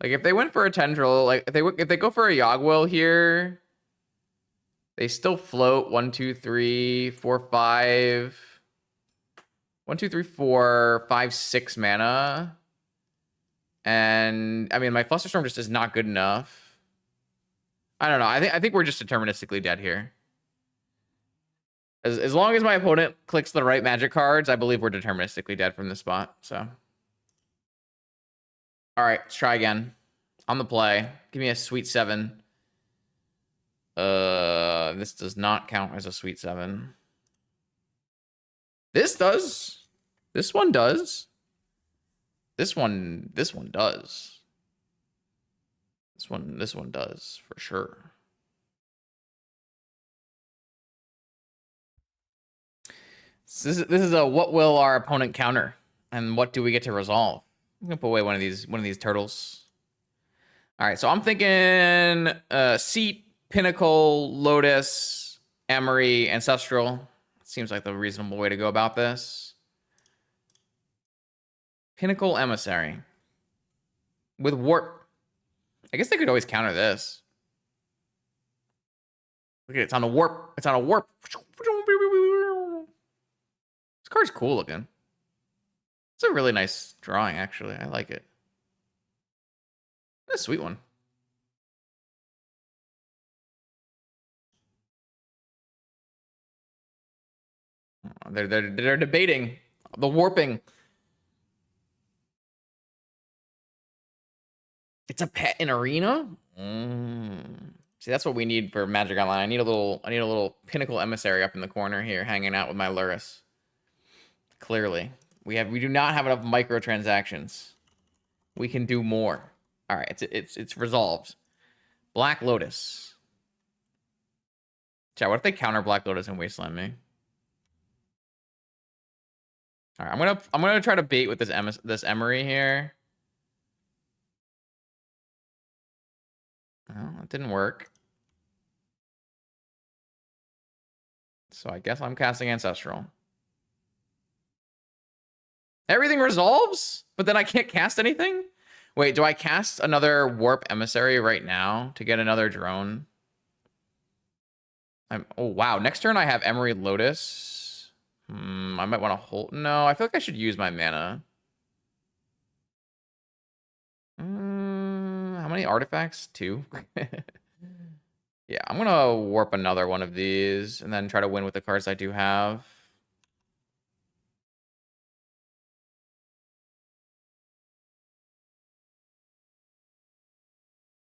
Like, if they went for a Tendril, like, if they go for a Yogwell here, they still float 1, 2, 3, 4, 5... 1, 2, 3, 4, 5, 6 mana. And, I mean, my Flusterstorm just is not good enough. I don't know. I think we're just deterministically dead here. As long as my opponent clicks the right magic cards, I believe we're deterministically dead from this spot. So, all right, let's try again. On the play, give me a sweet 7. This does not count as a sweet 7. This does. This one does. This one does. This one does for sure. So this is a what will our opponent counter, and what do we get to resolve? I'm gonna put away one of these turtles. All right, so I'm thinking Seat, Pinnacle, Lotus, Emery, Ancestral. Seems like the reasonable way to go about this. Pinnacle, Emissary with Warp. I guess they could always counter this. Look at it, it's on a warp. It's on a warp. This card's cool looking. It's a really nice drawing, actually. I like it. That's a sweet one. They're debating the warping. It's a pet in Arena. See, that's what we need for Magic Online. I need a little Pinnacle Emissary up in the corner here, hanging out with my Luris. Clearly, we do not have enough microtransactions. We can do more. All right, it's resolved. Black Lotus. Chat, what if they counter Black Lotus and Wasteland me? All right, I'm gonna try to bait with this Emery here. Oh, it didn't work. So I guess I'm casting Ancestral. Everything resolves, but then I can't cast anything? Wait, do I cast another Warp Emissary right now to get another drone? Oh, wow. Next turn I have Emery Lotus. I might want to hold... No, I feel like I should use my mana. How many artifacts? 2? Yeah, I'm going to warp another one of these and then try to win with the cards I do have.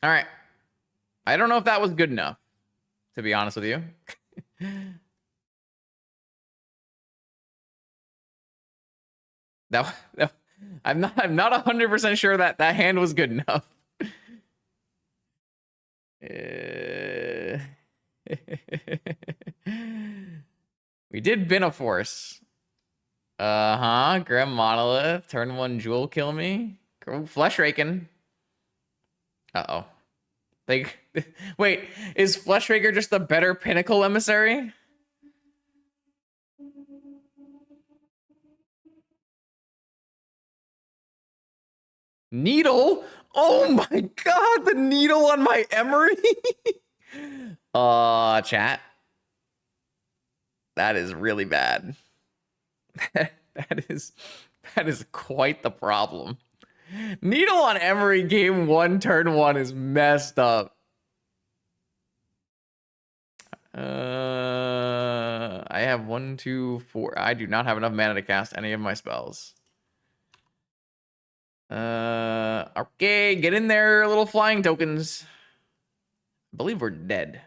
All right. I don't know if that was good enough, to be honest with you. I'm not 100% sure that hand was good enough. We did Beneforce. Grim Monolith. Turn 1 Jewel kill me. Flesh Raking. Uh-oh. Wait, is Flesh Raker just the better Pinnacle Emissary? Needle? Oh my god, the needle on my Emery? Chat. That is really bad. that is quite the problem. Needle on Emery game 1, turn 1 is messed up. I have 1, 2, 4. I do not have enough mana to cast any of my spells. Okay, get in there, little flying tokens. I believe we're dead.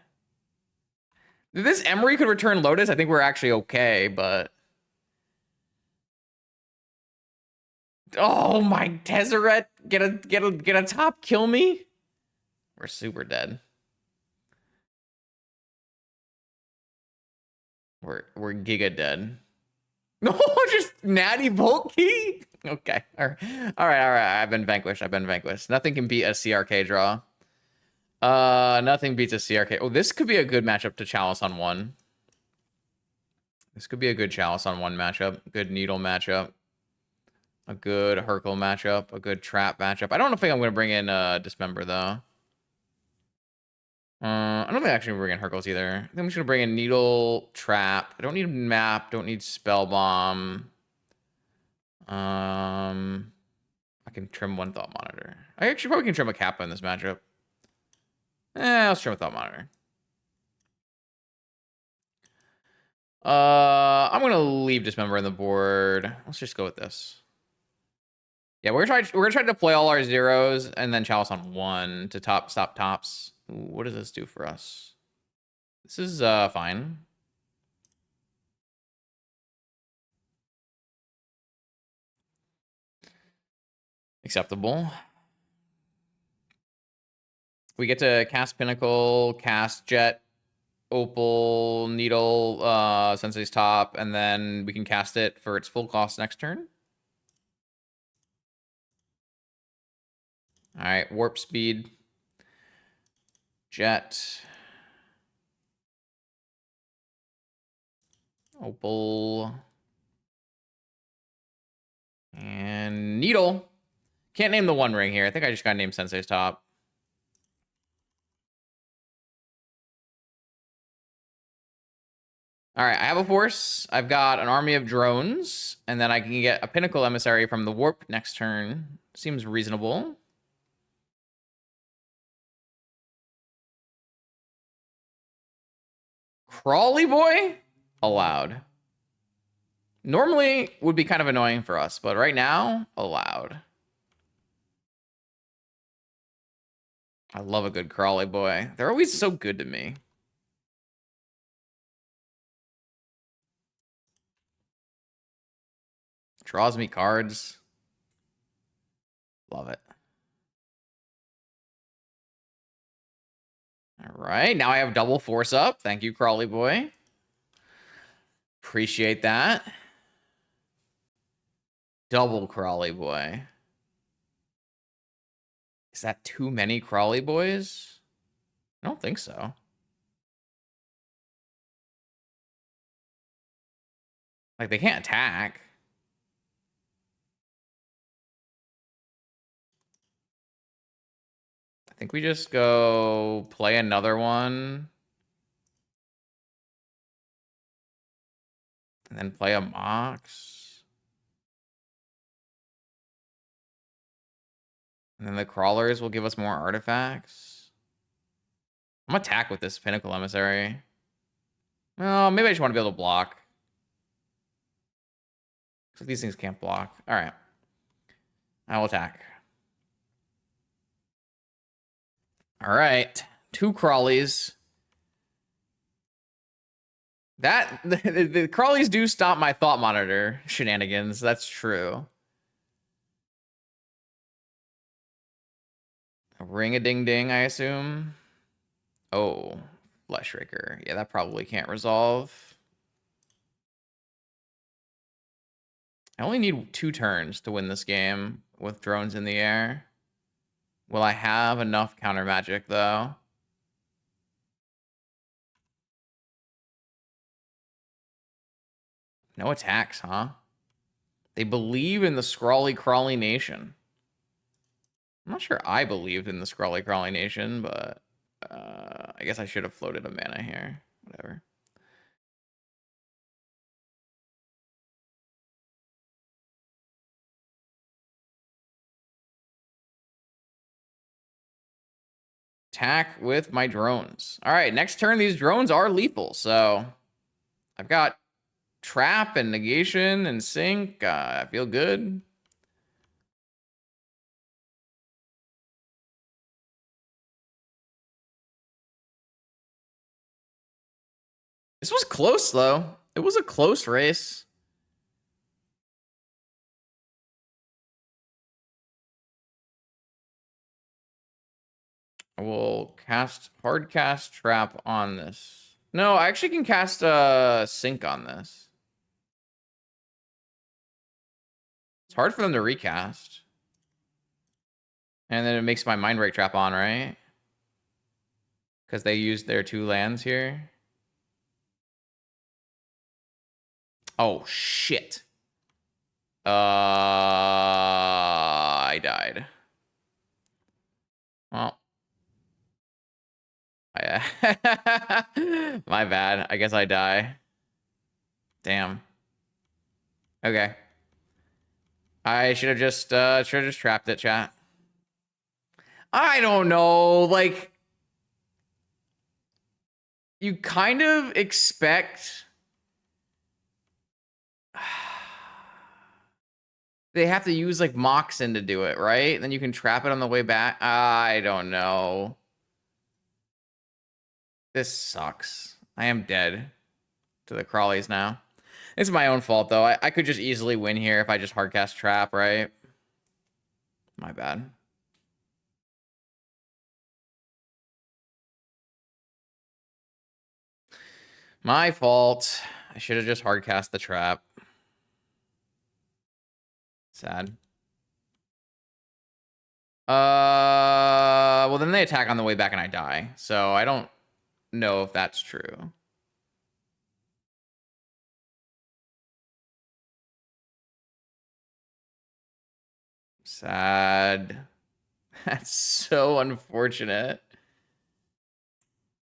If this Emery could return Lotus, I think we're actually okay, but... Oh my Tezzeret, get a top kill me? We're super dead. We're giga dead. No, just Natty Volkey? Okay. All right. I've been vanquished. Nothing can beat a CRK draw. Nothing beats a CRK. Oh, this could be a good matchup to Chalice on one. This could be a good Chalice on one matchup. Good Needle matchup. A good Hercule matchup. A good Trap matchup. I don't think I'm going to bring in Dismember, though. I don't think I actually bring in Hercules either. I think I'm just going to bring in Needle, Trap. I don't need Map. Don't need Spell Bomb. I can trim one Thought Monitor. I actually probably can trim a Kappa in this matchup. Let's trim a Thought Monitor. I'm gonna leave Dismember on the board. Let's just go with this. Yeah, we're gonna try to play all our zeros and then Chalice on one to stop tops. Ooh, what does this do for us? This is fine. Acceptable. We get to cast Pinnacle, cast Jet, Opal, Needle, Sensei's Top, and then we can cast it for its full cost next turn. All right, Warp Speed, Jet, Opal, and Needle. Can't name the One Ring here. I think I just got to name Sensei's Top. All right, I have a force. I've got an army of drones, and then I can get a Pinnacle Emissary from the Warp next turn. Seems reasonable. Crawly Boy? Allowed. Normally would be kind of annoying for us, but right now, allowed. I love a good Crawly Boy. They're always so good to me. Draws me cards. Love it. All right, now I have double force up. Thank you, Crawly Boy. Appreciate that. Double Crawly Boy. Is that too many Crawly Boys? I don't think so. Like, they can't attack. I think we just go play another one. And then play a Mox. And then the Crawlers will give us more artifacts. I'm gonna attack with this Pinnacle Emissary. Well, maybe I just want to be able to block. So these things can't block. All right. I will attack. All right. 2 Crawlies. That the Crawlies do stop my Thought Monitor shenanigans. That's true. A Ring-a-ding-ding, I assume. Oh, Flesh Raker. Yeah, that probably can't resolve. I only need 2 turns to win this game with drones in the air. Will I have enough counter magic, though? No attacks, huh? They believe in the Scrawly Crawly Nation. I'm not sure I believed in the Scrawly Crawly Nation, but I guess I should have floated a mana here. Whatever. Attack with my drones. All right, next turn, these drones are lethal. So I've got Trap and Negation and Sync. I feel good. This was close, though. It was a close race. I will hard cast Trap on this. No, I actually can cast Sync on this. It's hard for them to recast. And then it makes my Mind Break Trap on, right? because they used their 2 lands here. Oh, shit. I died. Well. My bad. I guess I die. Damn. Okay. I should have just trapped it, chat. I don't know, like, you kind of expect they have to use like Moxen to do it, right? And then you can trap it on the way back. I don't know. This sucks. I am dead to the crawlies now. It's my own fault, though. I could just easily win here if I just hardcast trap, right? My bad. My fault. I should have just hardcast the trap. Sad. Well, then they attack on the way back and I die. So I don't know if that's true. Sad. That's so unfortunate.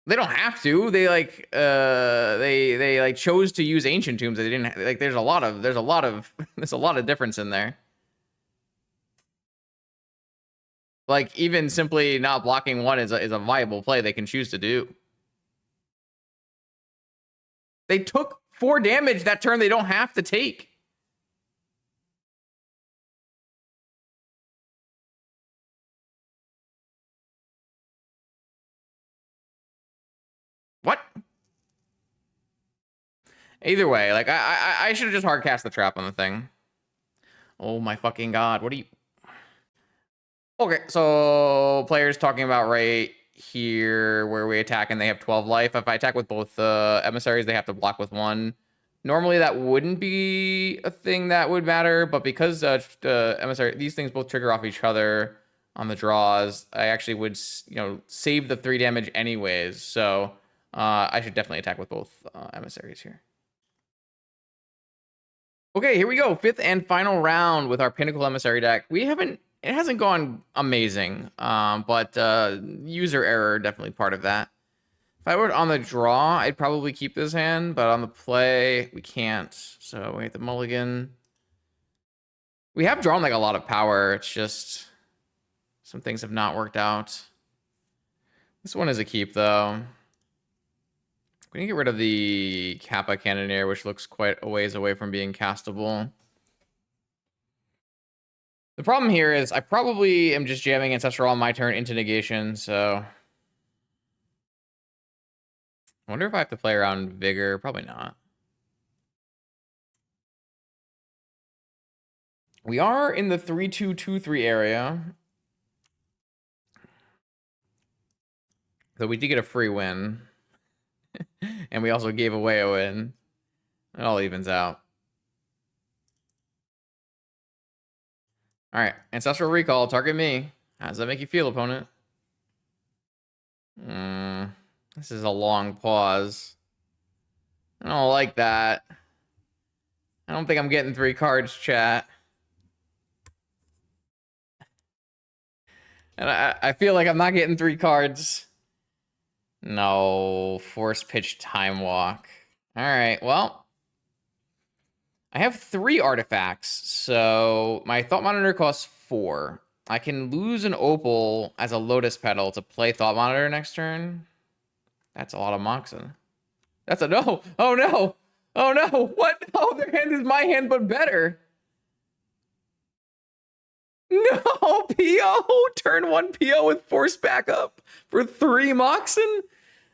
They don't have to. They like they like chose to use ancient tombs. They didn't like there's a lot of there's a lot of difference in there. Like even simply not blocking one is a viable play they can choose to do. They took 4 damage that turn they don't have to take. What? Either way, like I should have just hardcast the trap on the thing. Oh my fucking god! What are you? Okay, so players talking about right here where we attack and they have 12 life. If I attack with both emissaries, they have to block with 1. Normally that wouldn't be a thing that would matter, but because emissary, these things both trigger off each other on the draws, I actually would, you know, save the 3 damage anyways. So I should definitely attack with both emissaries here. Okay, here we go. 5th and final round with our Pinnacle Emissary deck. It hasn't gone amazing, but user error definitely part of that. If I were on the draw, I'd probably keep this hand, but on the play, we can't. So we have the mulligan. We have drawn like a lot of power. It's just some things have not worked out. This one is a keep, though. We need to get rid of the Kappa Cannoneer, which looks quite a ways away from being castable. The problem here is I probably am just jamming Ancestral on my turn into negation, so... I wonder if I have to play around Vigor. Probably not. We are in the 3-2-2-3 area. So we did get a free win. And we also gave away a win. It all evens out. Alright, Ancestral Recall, target me. How does that make you feel, opponent? This is a long pause. I don't like that. I don't think I'm getting 3 cards, chat. And I feel like I'm not getting 3 cards. No, Force Pitch Time Walk. Alright, well. I have 3 artifacts, so my Thought Monitor costs 4. I can lose an Opal as a Lotus Petal to play Thought Monitor next turn. That's a lot of Moxen. That's a no. Oh no. Oh no. What? Oh, their hand is my hand, but better. No, PO. Turn 1 PO with Force Backup for 3 Moxen.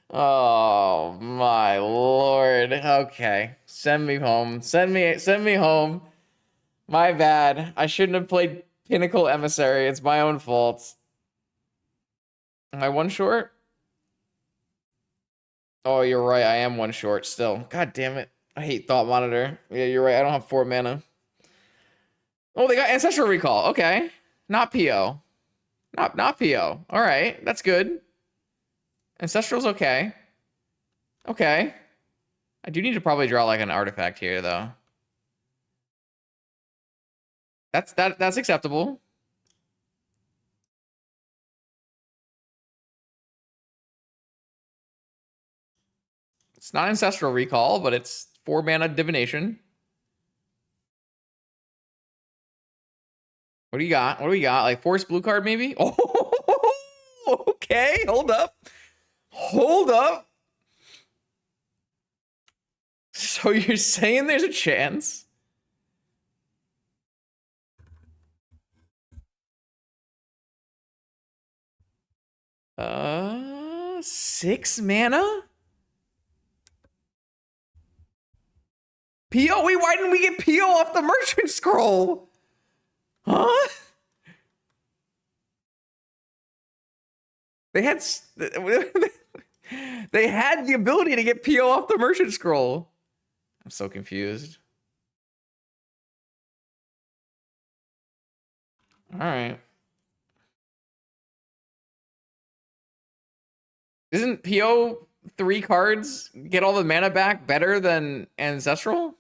Oh my lord. Okay. Send me home. Send me home. My bad. I shouldn't have played Pinnacle Emissary. It's my own fault. Am I 1 short? Oh, you're right. I am 1 short still. God damn it. I hate Thought Monitor. Yeah, you're right. I don't have 4 mana. Oh, they got Ancestral Recall. Okay. Not PO. Not PO. All right. That's good. Ancestral's okay. Okay. I do need to probably draw like an artifact here, though. That's acceptable. It's not Ancestral Recall, but it's 4 mana Divination. What do you got? What do we got? Like Force Blue card, maybe? Oh, okay. Hold up. Hold up. So you're saying there's a chance? Uh, 6 mana? PO? Wait, why didn't we get PO off the Merchant Scroll? Huh? They had they had the ability to get PO off the Merchant Scroll. I'm so confused. All right. Isn't PO 3 cards get all the mana back better than Ancestral?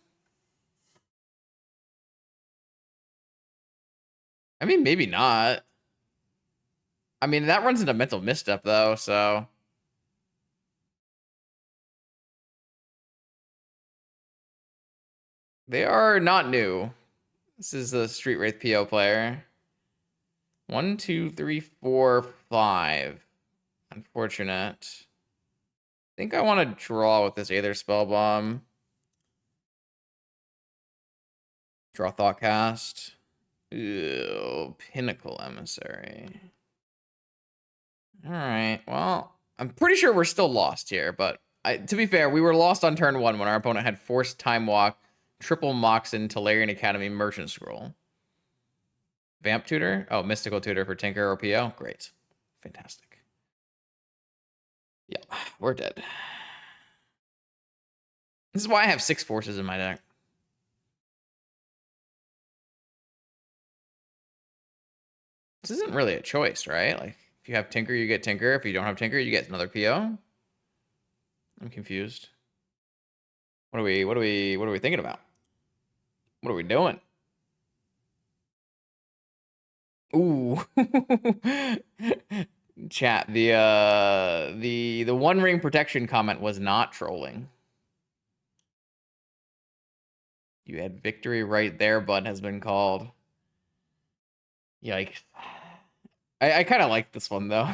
I mean, maybe not. I mean, that runs into Mental Misstep, though, so... They are not new. This is the Street Wraith PO player. 1, 2, 3, 4, 5. Unfortunate. I think I want to draw with this Aether Spellbomb. Draw Thoughtcast. Ew, Pinnacle Emissary. Alright, well, I'm pretty sure we're still lost here, but to be fair, we were lost on turn 1 when our opponent had Forced Time Walk, Triple Moxen, Tolarian Academy, Merchant Scroll. Vamp Tutor? Oh, Mystical Tutor for Tinker or PO? Great. Fantastic. Yeah, we're dead. This is why I have 6 forces in my deck. This isn't really a choice, right? Like, if you have Tinker, you get Tinker. If you don't have Tinker, you get another PO. I'm confused. What are we thinking about? What are we doing? Ooh. Chat, the One Ring Protection comment was not trolling. You had victory right there, bud has been called. Yikes. I kind of like this one, though.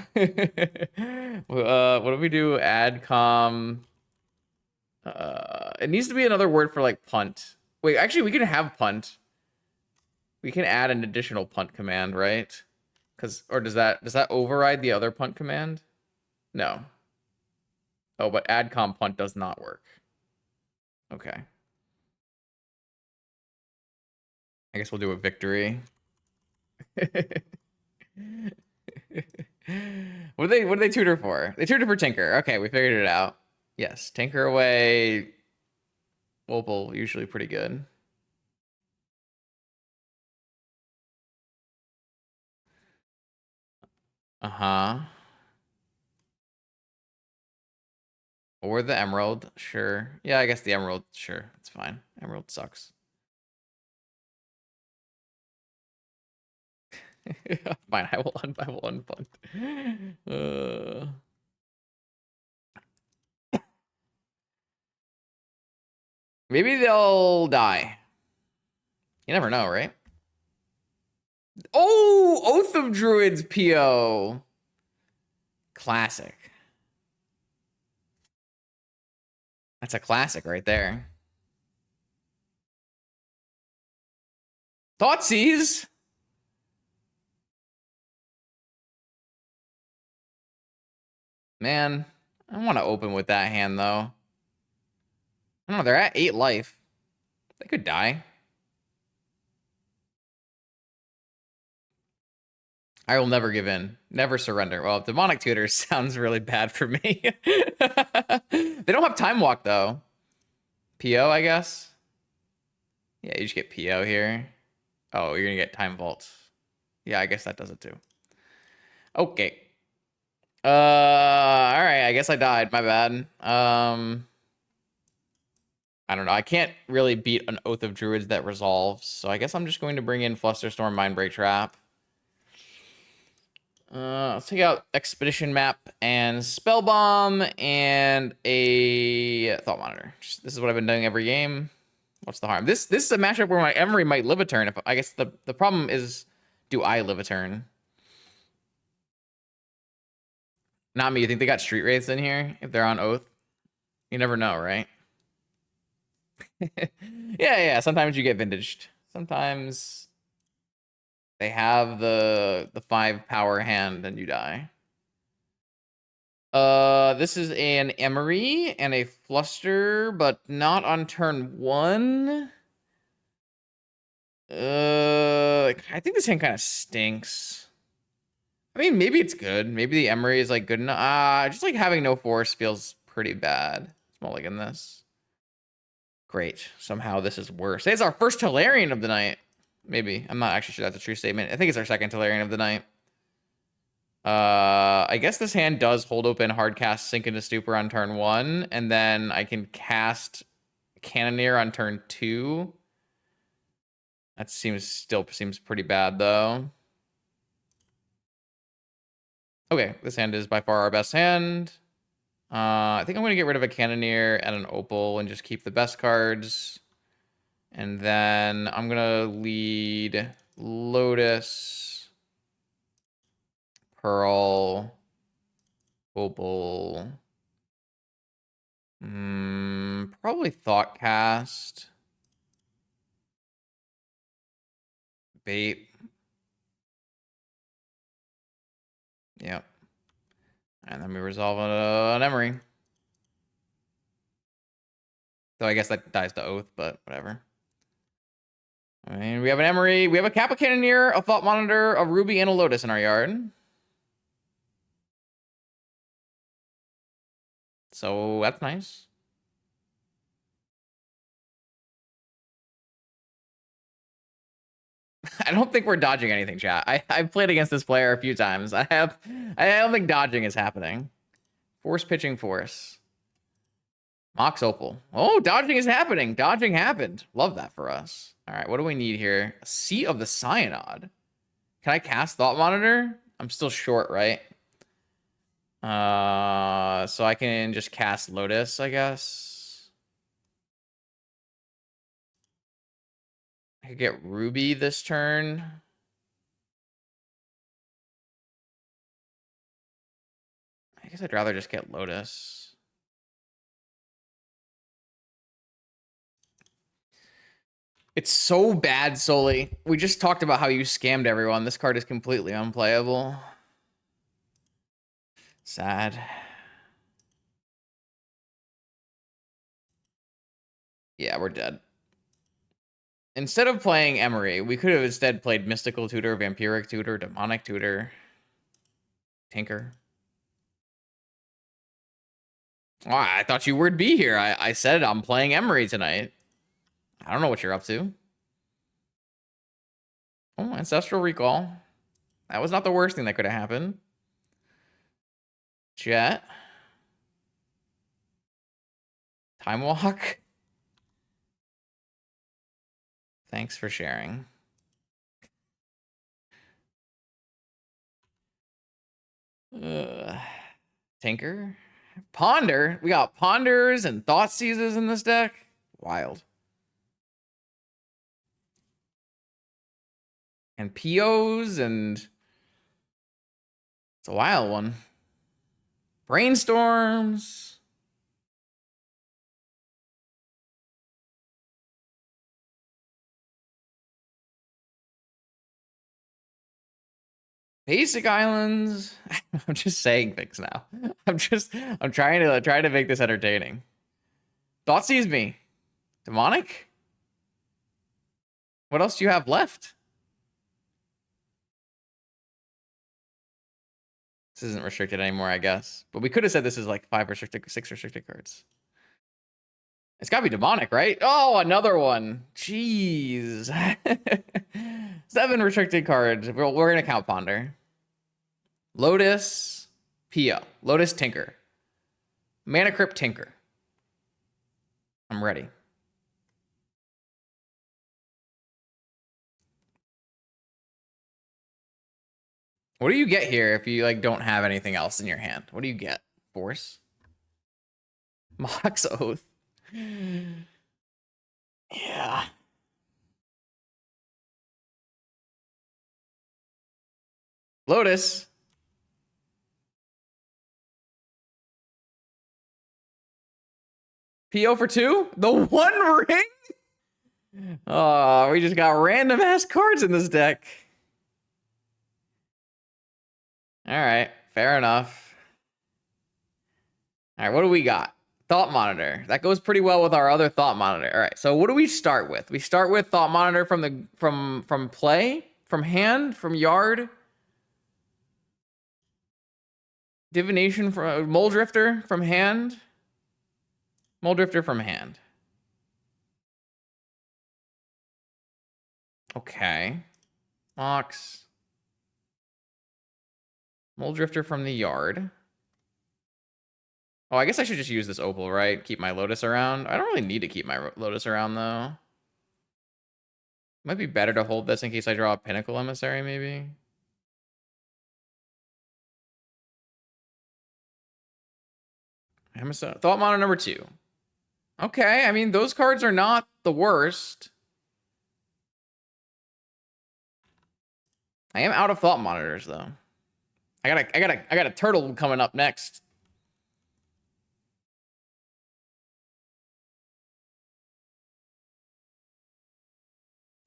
What do we do? Adcom. It needs to be another word for, like, punt. Wait, actually, we can have punt. We can add an additional punt command, right? Or does that override the other punt command? No. Oh, but adcom punt does not work. Okay. I guess we'll do a victory. What do they tutor for? They tutor for Tinker. Okay, we figured it out. Yes, Tinker away. Wopel, usually pretty good. Uh-huh. Or the Emerald, sure. Yeah, I guess the Emerald, sure. It's fine. Emerald sucks. Fine, I will unpunt. Maybe they'll die. You never know, right? Oh, Oath of Druids PO. Classic. That's a classic right there. Thoughtseize. Man, I want to open with that hand, though. I don't know, they're at 8 life. They could die. I will never give in. Never surrender. Well, Demonic Tutor sounds really bad for me. They don't have Time Walk, though. PO, I guess? Yeah, you just get PO here. Oh, you're going to get Time Vault. Yeah, I guess that does it, too. Okay. All right. I guess I died. My bad. I don't know. I can't really beat an Oath of Druids that resolves, so I guess I'm just going to bring in Flusterstorm, Mindbreak Trap. Let's take out Expedition Map and Spell Bomb and a Thought Monitor. This is what I've been doing every game. What's the harm? This is a matchup where my Emery might live a turn. If I guess the problem is, do I live a turn? Not me. You think they got Street Wraiths in here if they're on Oath? You never know, right? Yeah. Sometimes you get vintaged. Sometimes they have the 5 power hand and you die. This is an Emery and a Fluster, but not on turn 1. I think this hand kind of stinks. I mean, maybe it's good. Maybe the Emery is like good enough. Just like having no force feels pretty bad. It's more like in this. Great. Somehow this is worse. It's our first Tolarian of the night. Maybe. I'm not actually sure that's a true statement. I think it's our second Tolarian of the night. I guess this hand does hold open hard cast Sink into Stupor on turn 1, and then I can cast Cannoneer on turn 2. That still seems pretty bad though. Okay, this hand is by far our best hand. I think I'm going to get rid of a Cannoneer and an Opal and just keep the best cards. And then I'm going to lead Lotus, Pearl, Opal, probably Thoughtcast, Bait. Yep. And then we resolve an Emery. So I guess that dies to Oath, but whatever. I mean, we have an Emery, we have a Kappa Cannoneer, a Thought Monitor, a Ruby, and a Lotus in our yard. So that's nice. I don't think we're dodging anything, chat. I've played against this player a few times. I don't think dodging is happening. Force pitching force. Mox Opal. Oh, dodging is happening. Dodging happened. Love that for us. All right, what do we need here? A Seat of the Synod. Can I cast Thought Monitor? I'm still short, right? So I can just cast Lotus, I guess. I could get Ruby this turn. I guess I'd rather just get Lotus. It's so bad, Soli. We just talked about how you scammed everyone. This card is completely unplayable. Sad. Yeah, we're dead. Instead of playing Emery, we could have instead played Mystical Tutor, Vampiric Tutor, Demonic Tutor, Tinker. Oh, I thought you would be here. I said I'm playing Emery tonight. I don't know what you're up to. Oh, Ancestral Recall. That was not the worst thing that could have happened. Jet. Time Walk. Thanks for sharing. Tinker. Ponder. We got Ponders and Thought Seizes in this deck. Wild. And POs, and it's a wild one. Brainstorms. Basic Islands. I'm just saying things now. I'm trying to make this entertaining. Thought Seize Me. Demonic? What else do you have left? This isn't restricted anymore, I guess. But we could have said this is like 5 restricted, 6 restricted cards. It's gotta be Demonic, right? Oh, another one. Jeez. 7 restricted cards. We're gonna count Ponder. Lotus. PO. Lotus Tinker. Mana Crypt Tinker. I'm ready. What do you get here if you like don't have anything else in your hand? What do you get? Force? Mox Oath. Yeah. Lotus. PO for 2? The One Ring? Oh, we just got random ass cards in this deck. All right, fair enough. All right, what do we got? Thought Monitor. That goes pretty well with our other Thought Monitor. All right, so what do we start with? We start with Thought Monitor from the from play, from hand, from yard. Divination from Mole Drifter from hand. Mole Drifter from hand. Okay. Mox. Mole Drifter from the yard. Oh, I guess I should just use this Opal, right? Keep my Lotus around. I don't really need to keep my Lotus around, though. Might be better to hold this in case I draw a Pinnacle Emissary, maybe. Thought Monitor number 2. Okay, I mean, those cards are not the worst. I am out of Thought Monitors, though. I got a turtle coming up next.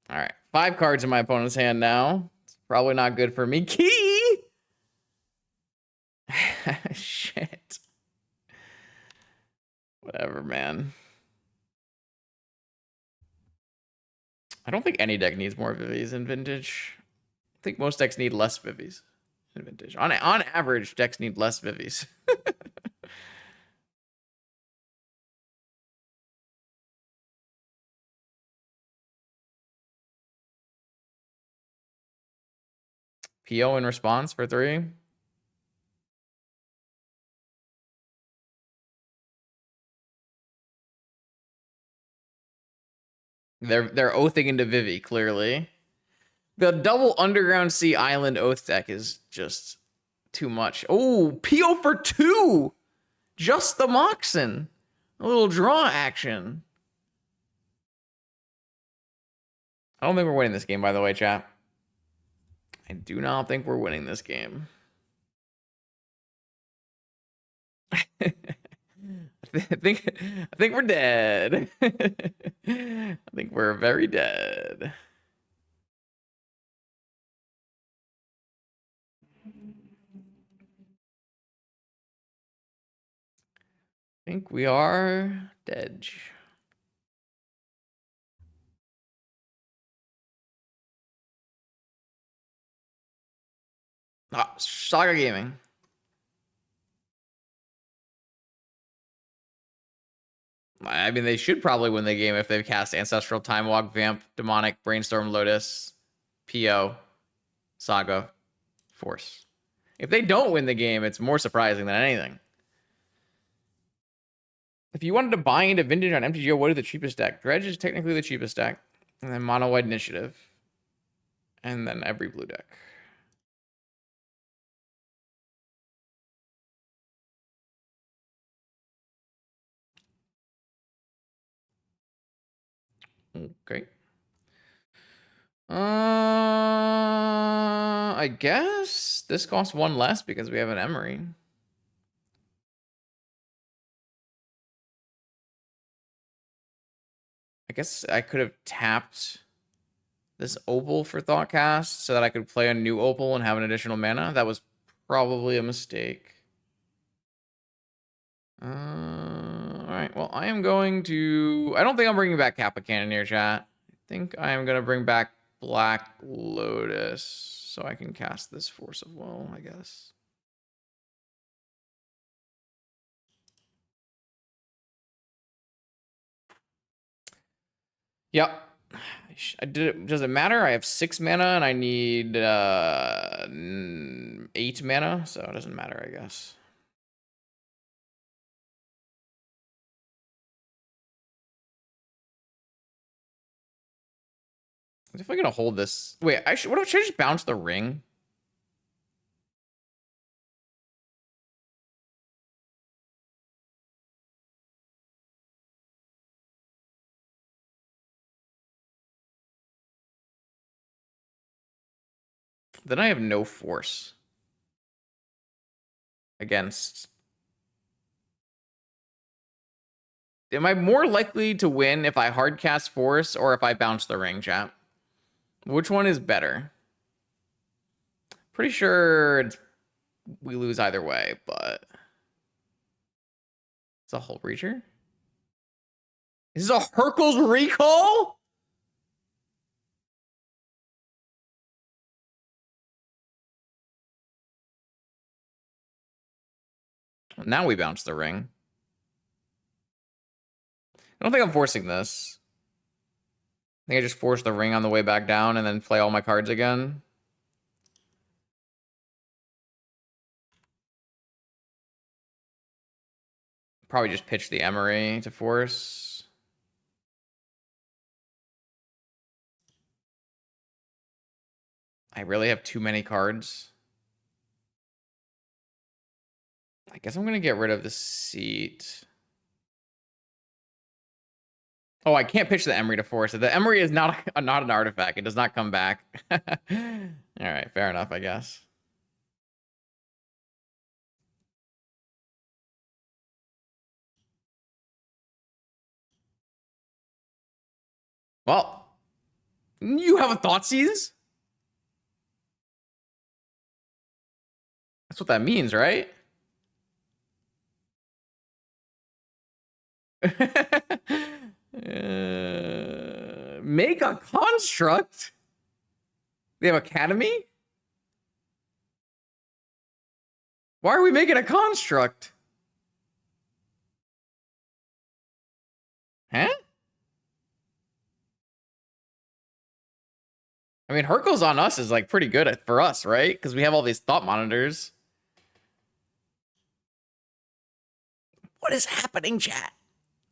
All right, 5 cards in my opponent's hand now. It's probably not good for me. Key! Shit. Whatever, man. I don't think any deck needs more Vivies in Vintage. I think most decks need less Vivies in Vintage. On average, decks need less Vivies. PO in response for 3. They're oathing into Vivi, clearly. The double Underground Sea Island Oath deck is just too much. Oh, PO for 2! Just the Moxen. A little draw action. I don't think we're winning this game, by the way, chat. I do not think we're winning this game. I think we're dead. I think we're very dead. I think we are dead. Ah, Saga Gaming. I mean, they should probably win the game if they've cast Ancestral Time Walk, Vamp, Demonic, Brainstorm, Lotus, PO, Saga, Force. If they don't win the game, it's more surprising than anything. If you wanted to buy into Vintage on MTGO, what is the cheapest deck? Dredge is technically the cheapest deck. And then Mono White Initiative. And then every blue deck. Okay. I guess this costs 1 less because we have an Emery. I guess I could have tapped this Opal for Thoughtcast so that I could play a new Opal and have an additional mana. That was probably a mistake. All right. Well, I am going to... I don't think I'm bringing back Kappa Cannoneer, chat. I think I am going to bring back Black Lotus so I can cast this Force of Will, I guess. Yep. Does it matter? I have 6 mana and I need 8 mana, so it doesn't matter, I guess. I'm definitely gonna hold this. Wait, should I just bounce the ring? Then I have no force against. Am I more likely to win if I hardcast force or if I bounce the ring, chat? Which one is better? Pretty sure we lose either way, but it's a Hull Breacher. Is this a Hercules recall? Now we bounce the ring. I don't think I'm forcing this. I think I just force the ring on the way back down and then play all my cards again. Probably just pitch the Emery to force. I really have too many cards. I guess I'm going to get rid of the seat. Oh, I can't pitch the Emery to force it. The Emery is not an artifact. It does not come back. All right, fair enough, I guess. Well, you have a Thoughtseize? That's what that means, right? Make a construct? They have Academy? Why are we making a construct? Huh? I mean, Hercules on us is like pretty good for us, right? Because we have all these thought monitors. What is happening, chat?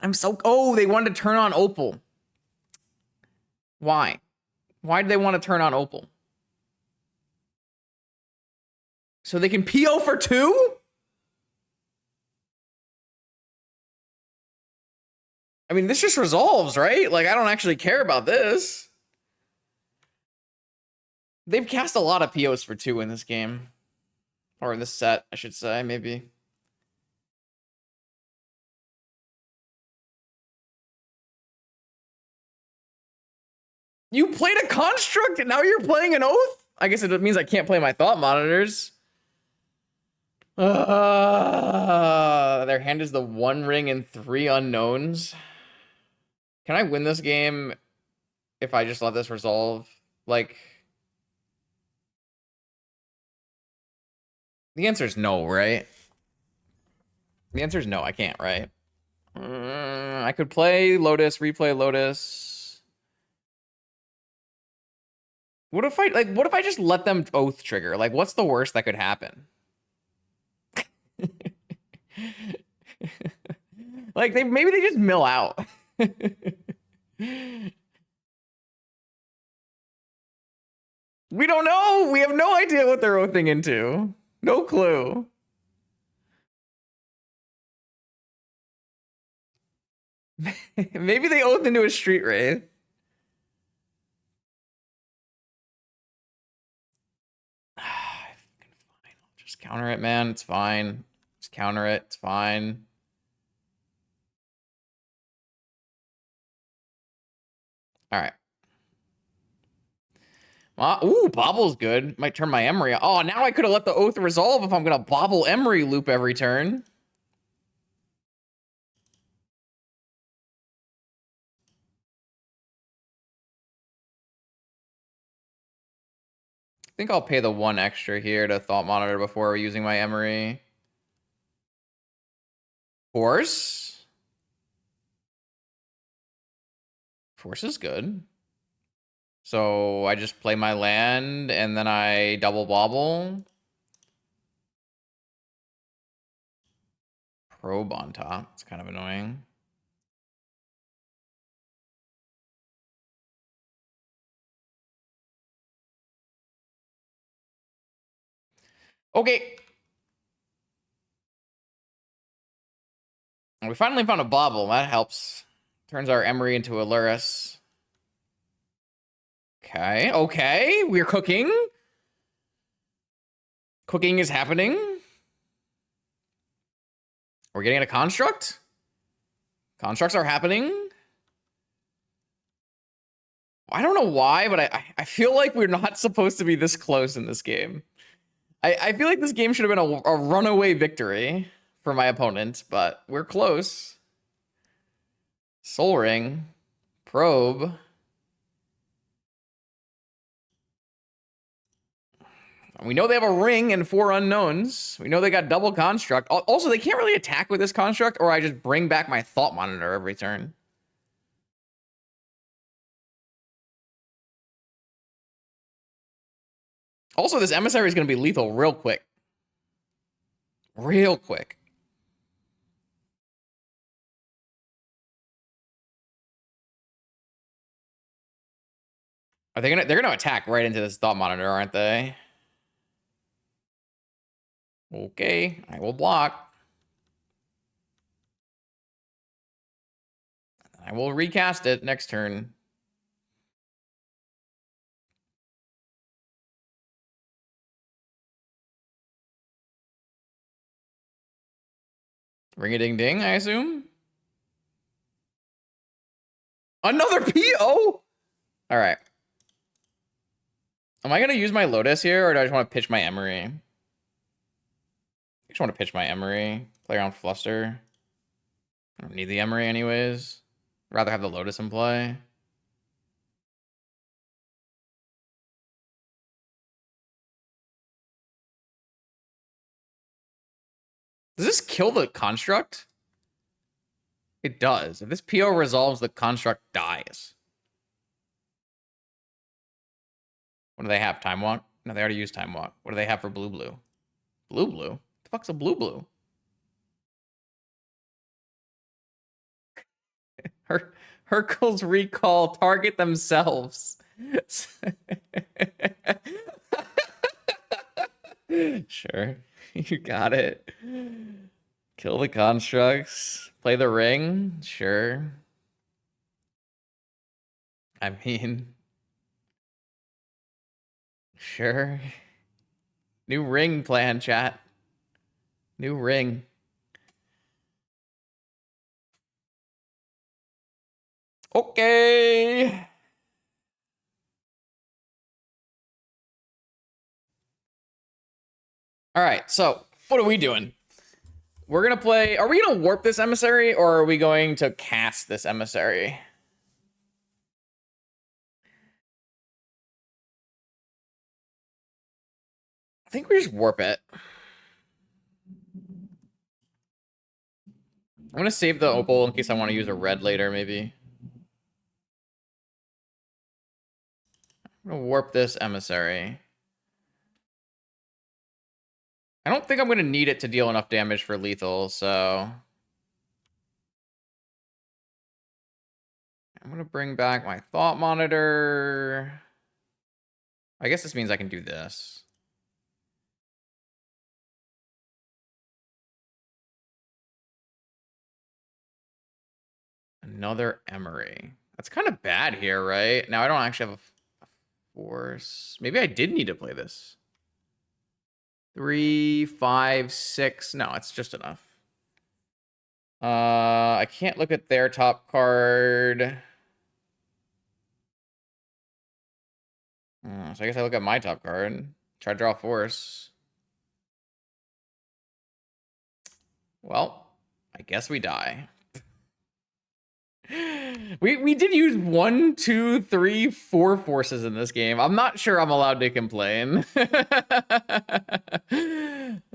I'm so... Oh, they wanted to turn on Opal. Why? Why do they want to turn on Opal? So they can PO for 2? I mean, this just resolves, right? Like, I don't actually care about this. They've cast a lot of POs for 2 in this game. Or in this set, I should say, maybe. You played a construct and now you're playing an oath? I guess it means I can't play my thought monitors. Their hand is the 1 ring and 3 unknowns. Can I win this game if I just let this resolve? Like, the answer is no, right? The answer is no, I can't, right? I could play Lotus, replay Lotus. What if I just let them oath trigger? Like, what's the worst that could happen? Like, maybe they just mill out. We don't know. We have no idea what they're oathing into. No clue. Maybe they oath into a street wraith. Just counter it, man. It's fine. Just counter it. It's fine. All right. Ooh, Bobble's good. Might turn my Emery. Oh, now I could have let the oath resolve if I'm going to Bobble Emery loop every turn. I think I'll pay the 1 extra here to Thought Monitor before using my Emery. Force? Force is good. So I just play my land, and then I double bobble. Probe on top. It's kind of annoying. Okay. We finally found a bobble. That helps. Turns our Emery into a Luris. Okay, okay. We're cooking. Cooking is happening. We're getting a construct. Constructs are happening. I don't know why, but I feel like we're not supposed to be this close in this game. I feel like this game should have been a runaway victory for my opponent, but we're close. Soul Ring. Probe. We know they have a ring and 4 unknowns. We know they got double construct. Also, they can't really attack with this construct, or I just bring back my thought monitor every turn. Also, this emissary is going to be lethal real quick. Real quick. Are they gonna? They're gonna attack right into this thought monitor, aren't they? Okay, I will block. I will recast it next turn. Ring-a-ding-ding, I assume? Another PO? All right. Am I going to use my Lotus here, or do I just want to pitch my Emery? I just want to pitch my Emery. Play around Fluster. I don't need the Emery anyways. I'd rather have the Lotus in play. Does this kill the construct? It does. If this PO resolves, the construct dies. What do they have? Time Walk? No, they already used Time Walk. What do they have for blue-blue? Blue-blue? What the fuck's a blue-blue? Hercules recall target themselves. Sure. You got it. Kill the constructs. Play the ring. Sure. I mean, sure. New ring plan, chat. New ring. Okay. All right, so what are we doing? We're gonna play. Are we gonna warp this emissary, or are we going to cast this emissary? I think we just warp it. I'm gonna save the opal in case I want to use a red later, maybe. I'm gonna warp this emissary. I don't think I'm gonna need it to deal enough damage for lethal, so I'm gonna bring back my thought monitor. I guess this means I can do this. Another Emery. That's kind of bad here, right? Now I don't actually have a force. Maybe I did need to play this. 3, 5, 6. No, it's just enough. I can't look at their top card. So I guess I look at my top card. Try to draw a force. Well, I guess we die. We did use 1, 2, 3, 4 forces in this game. I'm not sure I'm allowed to complain.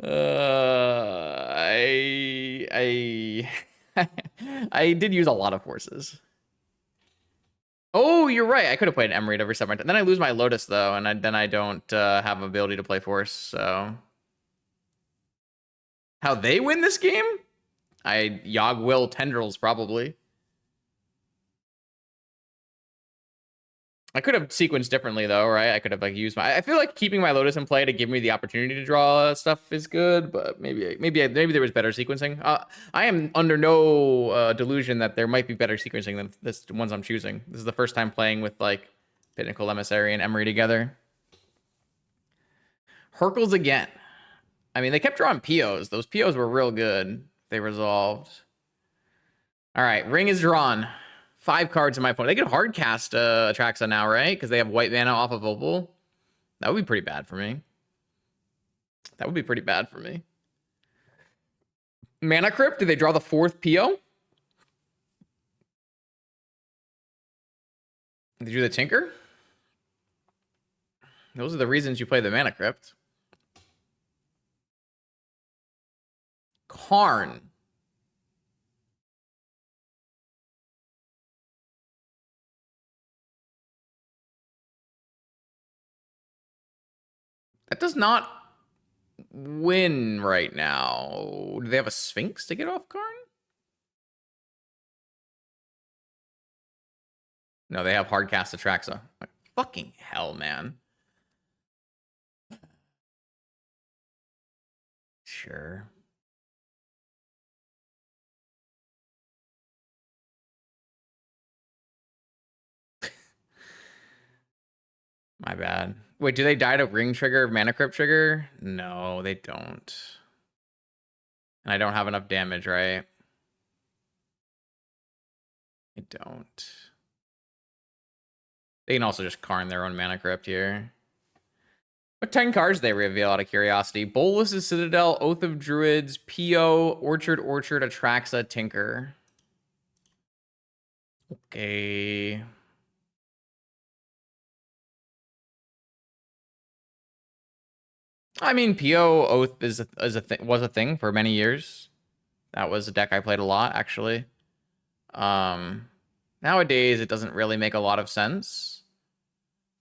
I I did use a lot of forces. Oh, you're right. I could have played an Emery to reset my. Then I lose my Lotus though, and then I don't have ability to play Force. So how they win this game? I Yog will Tendrils probably. I could have sequenced differently though, right? I could have like used my. I feel like keeping my Lotus in play to give me the opportunity to draw stuff is good, but maybe there was better sequencing. I am under no delusion that there might be better sequencing than this ones I'm choosing. This is the first time playing with like Pinnacle Emissary and Emery together. Hercules again. I mean, they kept drawing POs. Those POs were real good. They resolved. All right, ring is drawn. 5 cards in my opponent. They can hard cast Atraxa now, right? Because they have white mana off of Opal. That would be pretty bad for me. That would be pretty bad for me. Mana Crypt, did they draw the 4th PO? Did you do the Tinker? Those are the reasons you play the Mana Crypt. Karn. That does not win right now. Do they have a Sphinx to get off Karn? No, they have hard cast Atraxa. Fucking hell, man. Sure. My bad. Wait, do they die to ring trigger, mana crypt trigger? No, they don't. And I don't have enough damage, right? I don't. They can also just Karn their own mana crypt here. What 10 cards they reveal out of curiosity? Bolus's Citadel, Oath of Druids, P.O., Orchard, Atraxa, Tinker. Okay. I mean, P.O. Oath was a thing for many years. That was a deck I played a lot, actually. Nowadays, it doesn't really make a lot of sense.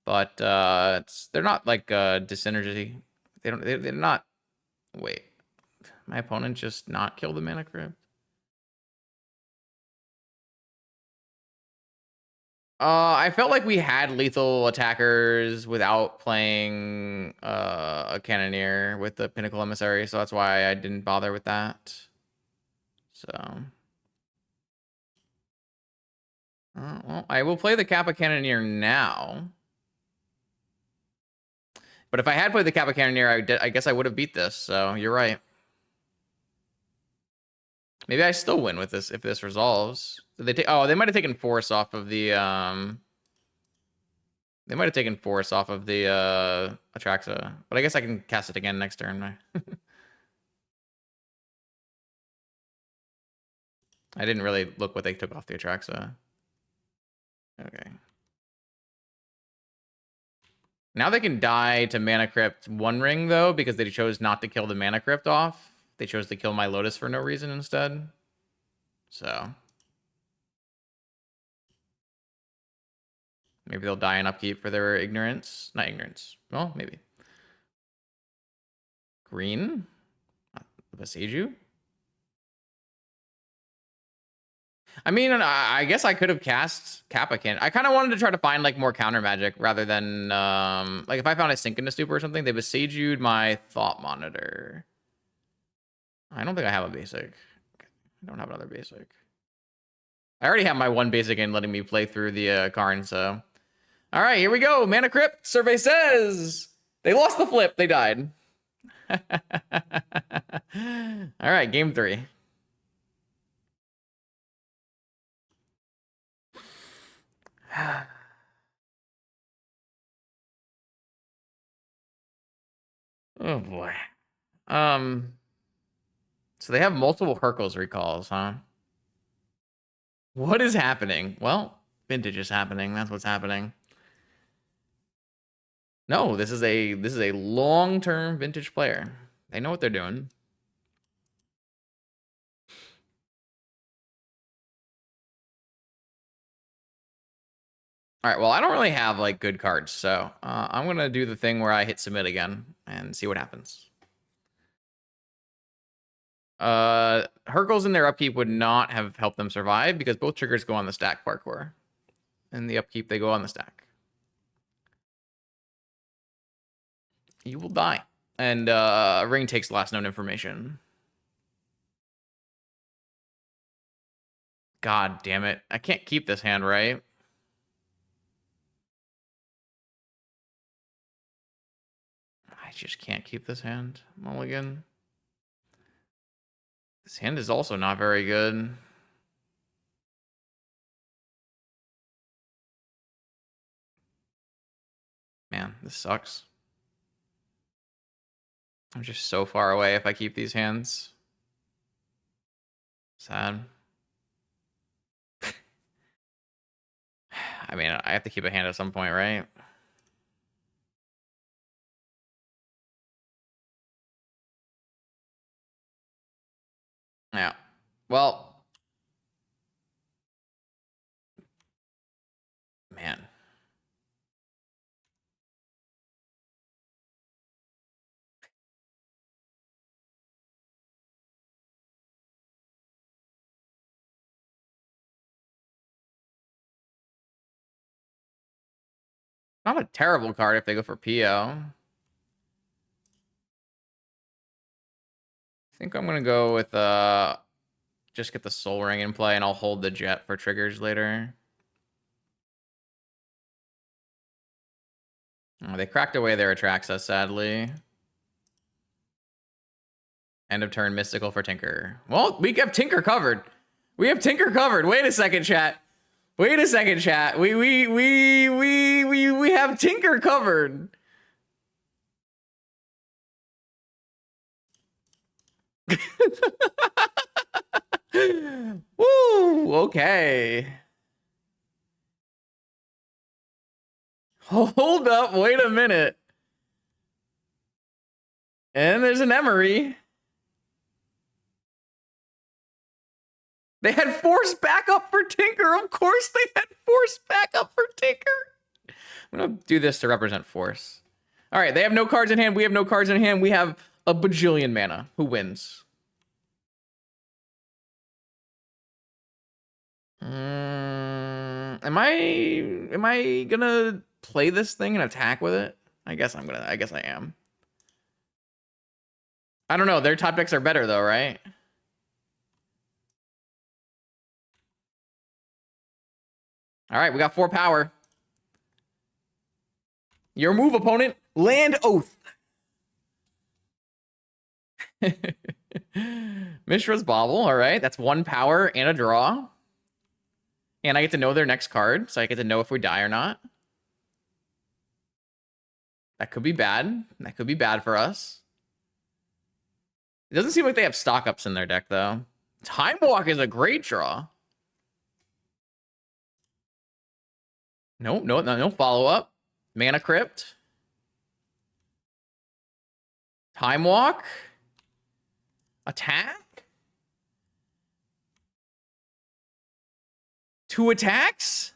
But they're not like Disynergy. They're not. Wait, my opponent just not killed the Mana Crypt. I felt like we had lethal attackers without playing a Cannoneer with the Pinnacle Emissary, so that's why I didn't bother with that. So, well, I will play the Kappa Cannoneer now. But if I had played the Kappa Cannoneer, I guess I would have beat this. So you're right. Maybe I still win with this if this resolves. Did they take? Oh, they might have taken force off of the They might have taken force off of the Atraxa, but I guess I can cast it again next turn. I didn't really look what they took off the Atraxa. Okay. Now they can die to Mana Crypt One Ring, though, because they chose not to kill the Mana Crypt off. They chose to kill my Lotus for no reason instead. So. Maybe they'll die in upkeep for their ignorance. Not ignorance. Well, maybe. Green? Beseech. I mean, I guess I could have cast Kappa Can. I kind of wanted to try to find like more counter magic rather than like if I found a Synchronous Stupor or something. They Besiege'd my Thought Monitor. I don't think I have a basic. I don't have another basic. I already have my one basic in letting me play through the Karn, so. All right, here we go. Mana Crypt. Survey says they lost the flip. They died. All right, game 3. Oh boy. So they have multiple Hercules recalls, huh? What is happening? Well, vintage is happening. That's what's happening. No, this is a long-term vintage player. They know what they're doing. All right, well, I don't really have like good cards, so I'm gonna do the thing where I hit submit again and see what happens. Hercules in their upkeep would not have helped them survive because both triggers go on the stack parkour. In the upkeep, they go on the stack. You will die. And Ring takes last known information. God damn it. I can't keep this hand, right? I just can't keep this hand. Mulligan. This hand is also not very good. Man, this sucks. I'm just so far away if I keep these hands. Sad. I mean, I have to keep a hand at some point, right? Yeah. Well, man. Not a terrible card if they go for PO. I think I'm gonna go with just get the Soul Ring in play, and I'll hold the Jet for triggers later. Oh, they cracked away their Atraxa, sadly. End of turn, Mystical for Tinker. Well, we have Tinker covered. We have Tinker covered. Wait a second, chat. Wait a second, chat. We have Tinker covered. Woo, okay. Hold up, wait a minute. And there's an Emery. They had force backup for Tinker. Of course they had force backup for Tinker. I'm gonna do this to represent force. All right, they have no cards in hand. We have no cards in hand. We have a bajillion mana. Who wins? Am I gonna play this thing and attack with it? I guess I am. I don't know. Their top decks are better though, right? All right, we got 4 power. Your move, opponent. Land Oath. Mishra's Bauble. All right, that's 1 power and a draw. And I get to know their next card, so I get to know if we die or not. That could be bad. That could be bad for us. It doesn't seem like they have stock ups in their deck, though. Time Walk is a great draw. Nope, no follow-up. Mana Crypt. Time Walk. Attack. 2 attacks.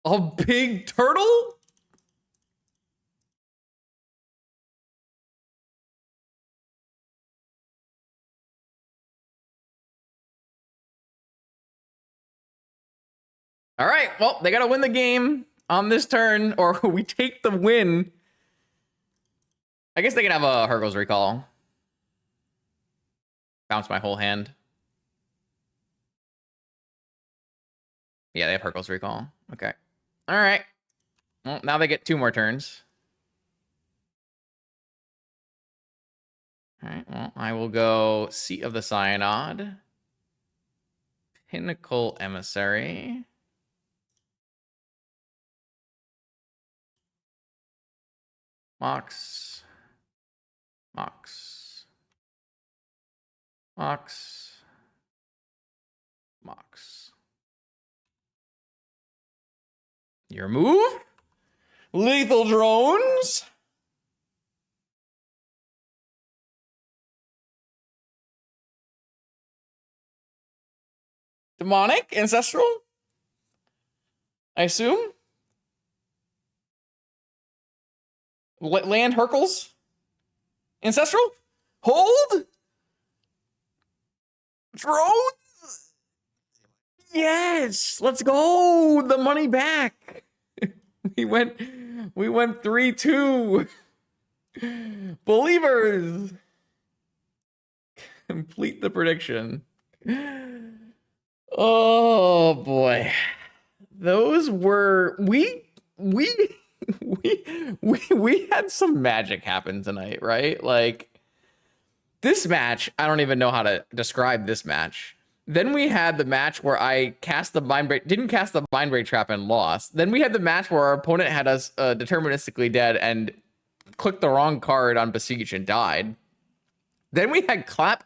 A big turtle? All right, well, they gotta win the game on this turn, or we take the win. I guess they can have a Hercules Recall. Bounce my whole hand. Yeah, they have Hercules Recall. Okay. All right. Well, now they get 2 more turns. All right, well, I will go Seat of the Synod. Pinnacle Emissary. Mox. Mox. Mox. Mox. Your move? Lethal Drones? Demonic? Ancestral? I assume? Land Hercules? Ancestral? Hold? Drones? Yes! Let's go! The money back! we went 3-2. Believers! Complete the prediction. Oh boy. Those were we had some magic happen tonight, right? Like this match, I don't even know how to describe this match. Then we had the match where I didn't cast the mind break trap and lost. Then we had the match where our opponent had us deterministically dead and clicked the wrong card on Beseech and died. Then we had Clap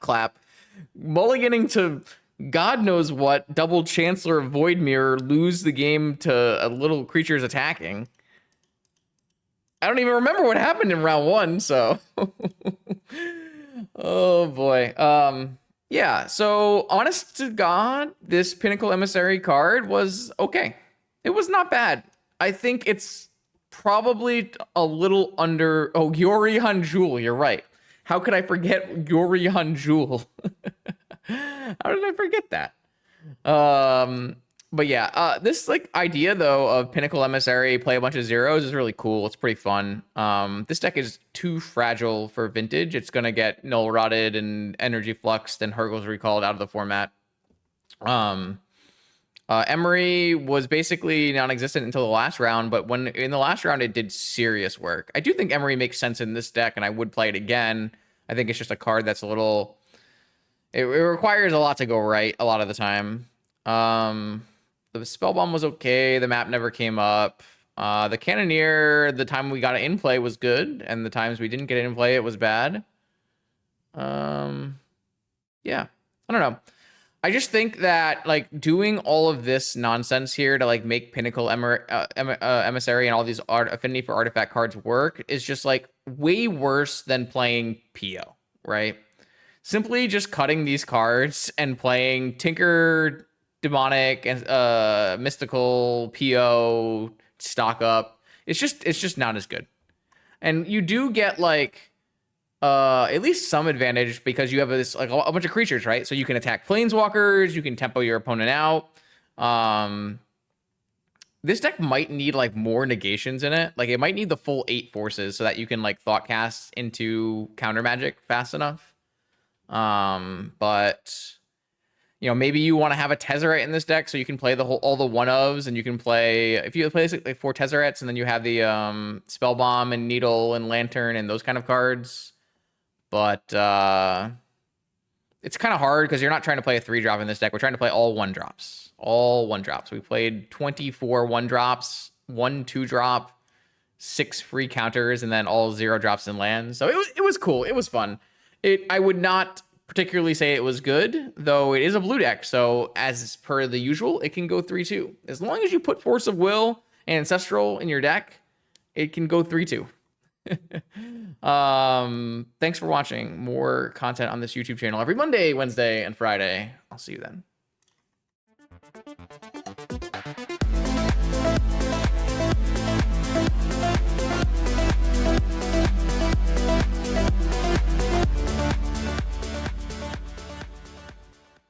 mulliganing to God knows what, double Chancellor of Void Mirror, lose the game to a little creatures attacking. I don't even remember what happened in round 1, so. Oh boy. Yeah, so honest to God, this Pinnacle Emissary card was okay. It was not bad. I think it's probably a little under. Oh, Yorion Jewel, you're right. How could I forget Yorion Jewel? How did I forget that? But yeah, this like idea though of Pinnacle Emissary, play a bunch of zeros is really cool. It's pretty fun. This deck is too fragile for Vintage. It's gonna get null rotted and energy fluxed and Hurgles recalled out of the format. Emery was basically non-existent until the last round, but when in the last round it did serious work. I do think Emery makes sense in this deck, and I would play it again. I think it's just a card that's a little. It requires a lot to go right a lot of the time. The Spell Bomb was okay. The map never came up. The Cannoneer, the time we got it in play was good, and the times we didn't get it in play, it was bad. Yeah, I don't know. I just think that like doing all of this nonsense here to like make Pinnacle Emissary and all these affinity for artifact cards work is just like way worse than playing PO, right? Simply just cutting these cards and playing Tinker, Demonic, and Mystical, PO, stock up. It's just not as good. And you do get like at least some advantage because you have this like a bunch of creatures, right? So you can attack planeswalkers, you can tempo your opponent out. This deck might need like more negations in it. Like it might need the full 8 forces so that you can like thought cast into counter magic fast enough. But you know, maybe you want to have a Tezzeret in this deck so you can play all the one-ofs, and you can play if you play like 4 Tezzerets and then you have the Spell Bomb and Needle and Lantern and those kind of cards. But it's kind of hard because you're not trying to play a 3-drop in this deck. We're trying to play all 1-drops. All 1-drops. We played 24 1-drops, 1 2-drop, 6 free counters, and then all 0-drops in lands. So it was cool. It was fun. I would not particularly say it was good, though it is a blue deck. So as per the usual, it can go 3-2. As long as you put Force of Will and Ancestral in your deck, it can go 3-2. Thanks for watching. More content on this YouTube channel every Monday, Wednesday, and Friday. I'll see you then.